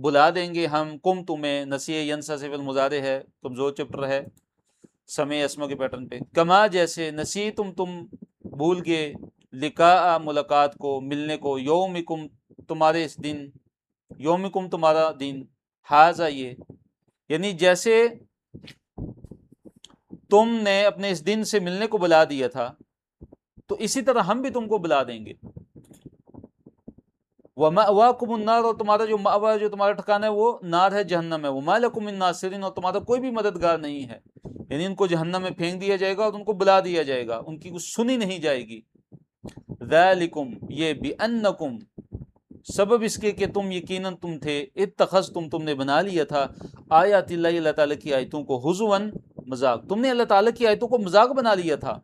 بلا دیں گے ہم، کم تمہیں، نسیہ ینسا سے فعل مضارع ہے، کمزور چپٹر ہے سمع اسما کے پیٹرن پہ، کما جیسے، نسی تم بھول گئے، لقاء ملاقات کو، ملنے کو، یومکم تمہارے اس دن، یومکم تمہارا دن، حاذا یہ، یعنی جیسے تم نے اپنے اس دن سے ملنے کو بلا دیا تھا، تو اسی طرح ہم بھی تم کو بلا دیں گے۔ وَمَأْوَاكُمُ النَّارُ اور تمہارا جو مأوا، جو تمہارا ٹھکانہ ہے وہ نار ہے، جہنم ہے، وَمَا لَكُم مِّن نَاصِرِينَ اور تمہارا کوئی بھی مددگار نہیں ہے، یعنی ان کو جہنم میں پھینک دیا جائے گا اور ان کو بلا دیا جائے گا، ان کی کچھ سنی نہیں جائے گی۔ ذَلِكُمْ یہ، بِأَنَّكُمْ سبب اس کے کہ تم یقیناً تم تھے، اتخذتم تم نے بنا لیا تھا، آیات اللہ اللہ تعالیٰ کی آیتوں کو، حضواً مذاق، تم نے اللہ تعالیٰ کی آیتوں کو مذاق بنا لیا تھا،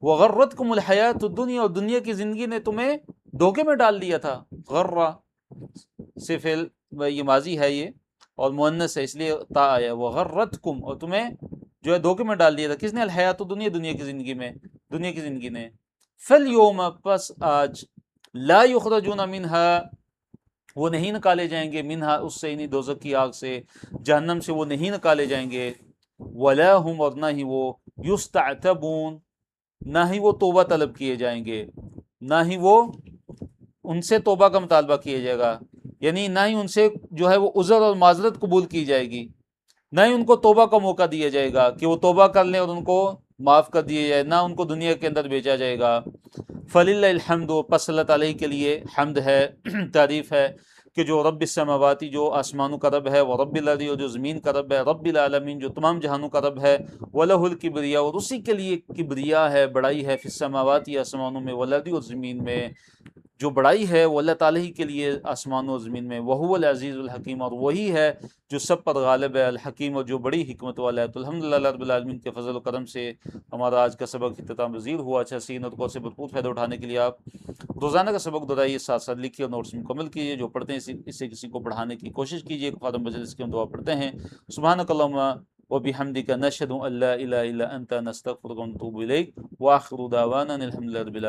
وغرتکم الحیات الدنیا اور دنیا کی زندگی نے تمہیں دھوکے میں ڈال دیا تھا، غرہ سے فعل یہ ماضی ہے یہ، اور مؤنث ہے اس لیے تا آیا، وغرتکم اور تمہیں جو ہے دھوکے میں ڈال دیا تھا، کس نے، الحیات الدنیا، دنیا کی زندگی میں، دنیا کی زندگی نے، فالیوم پس آج، لا یخرجون منہا وہ نہیں نکالے جائیں گے، منہا اس سے، یعنی دوزخ کی آگ سے، جہنم سے وہ نہیں نکالے جائیں گے، ولا ہم اور نہ ہی وہ، یستعتبون نہ ہی وہ توبہ طلب کیے جائیں گے، نہ ہی وہ ان سے توبہ کا مطالبہ کیا جائے گا، یعنی نہ ہی ان سے جو ہے وہ عذر اور معذرت قبول کی جائے گی، نہ ہی ان کو توبہ کا موقع دیا جائے گا کہ وہ توبہ کر لیں اور ان کو معاف کر دیا جائے، نہ ان کو دنیا کے اندر بھیجا جائے گا۔ فَلِلَّهِ الْحَمْدُ پس اللہ تعالیٰ کے لیے حمد ہے، تعریف ہے، کہ جو رب السماواتی جو آسمانوں کا رب ہے، وہ رب الارض جو زمین کا رب ہے، رب العالمین جو تمام جہانوں کا رب ہے، وَلَهُ الْكِبْرِيَاءُ اور اسی کے لیے کبریا ہے، بڑائی ہے، فی السماواتی آسمانوں میں، والارض اور زمین میں، جو بڑائی ہے وہ اللہ تعالیٰ ہی کے لیے آسمانوں اور زمین میں، وَهُوَ الْعَزِيزُ الْحَكِيمُ اور وہی ہے جو سب پر غالب ہے، الحکیم اور جو بڑی حکمت والا ہے۔ تو الحمدللہ رب العالمین کے فضل و کرم سے ہمارا آج کا سبق اختتام پذیر ہوا۔ اچھا سین اور سے بھرپور فائدہ اٹھانے کے لیے آپ روزانہ کا سبق دہرائیے، ساتھ ساتھ لکھیے اور نوٹس مکمل کیجیے، جو پڑھتے ہیں اسے کسی کو پڑھانے کی کوشش کیجیے۔ خاتم مجلس کی ہم دعا پڑھتے ہیں، سبحانک اللہم وبحمدک، نشہد ان لا الہ الا انت، نستغفرک ونتوب الیک، وآخر دعوانا الحمدللہ رب العالمین۔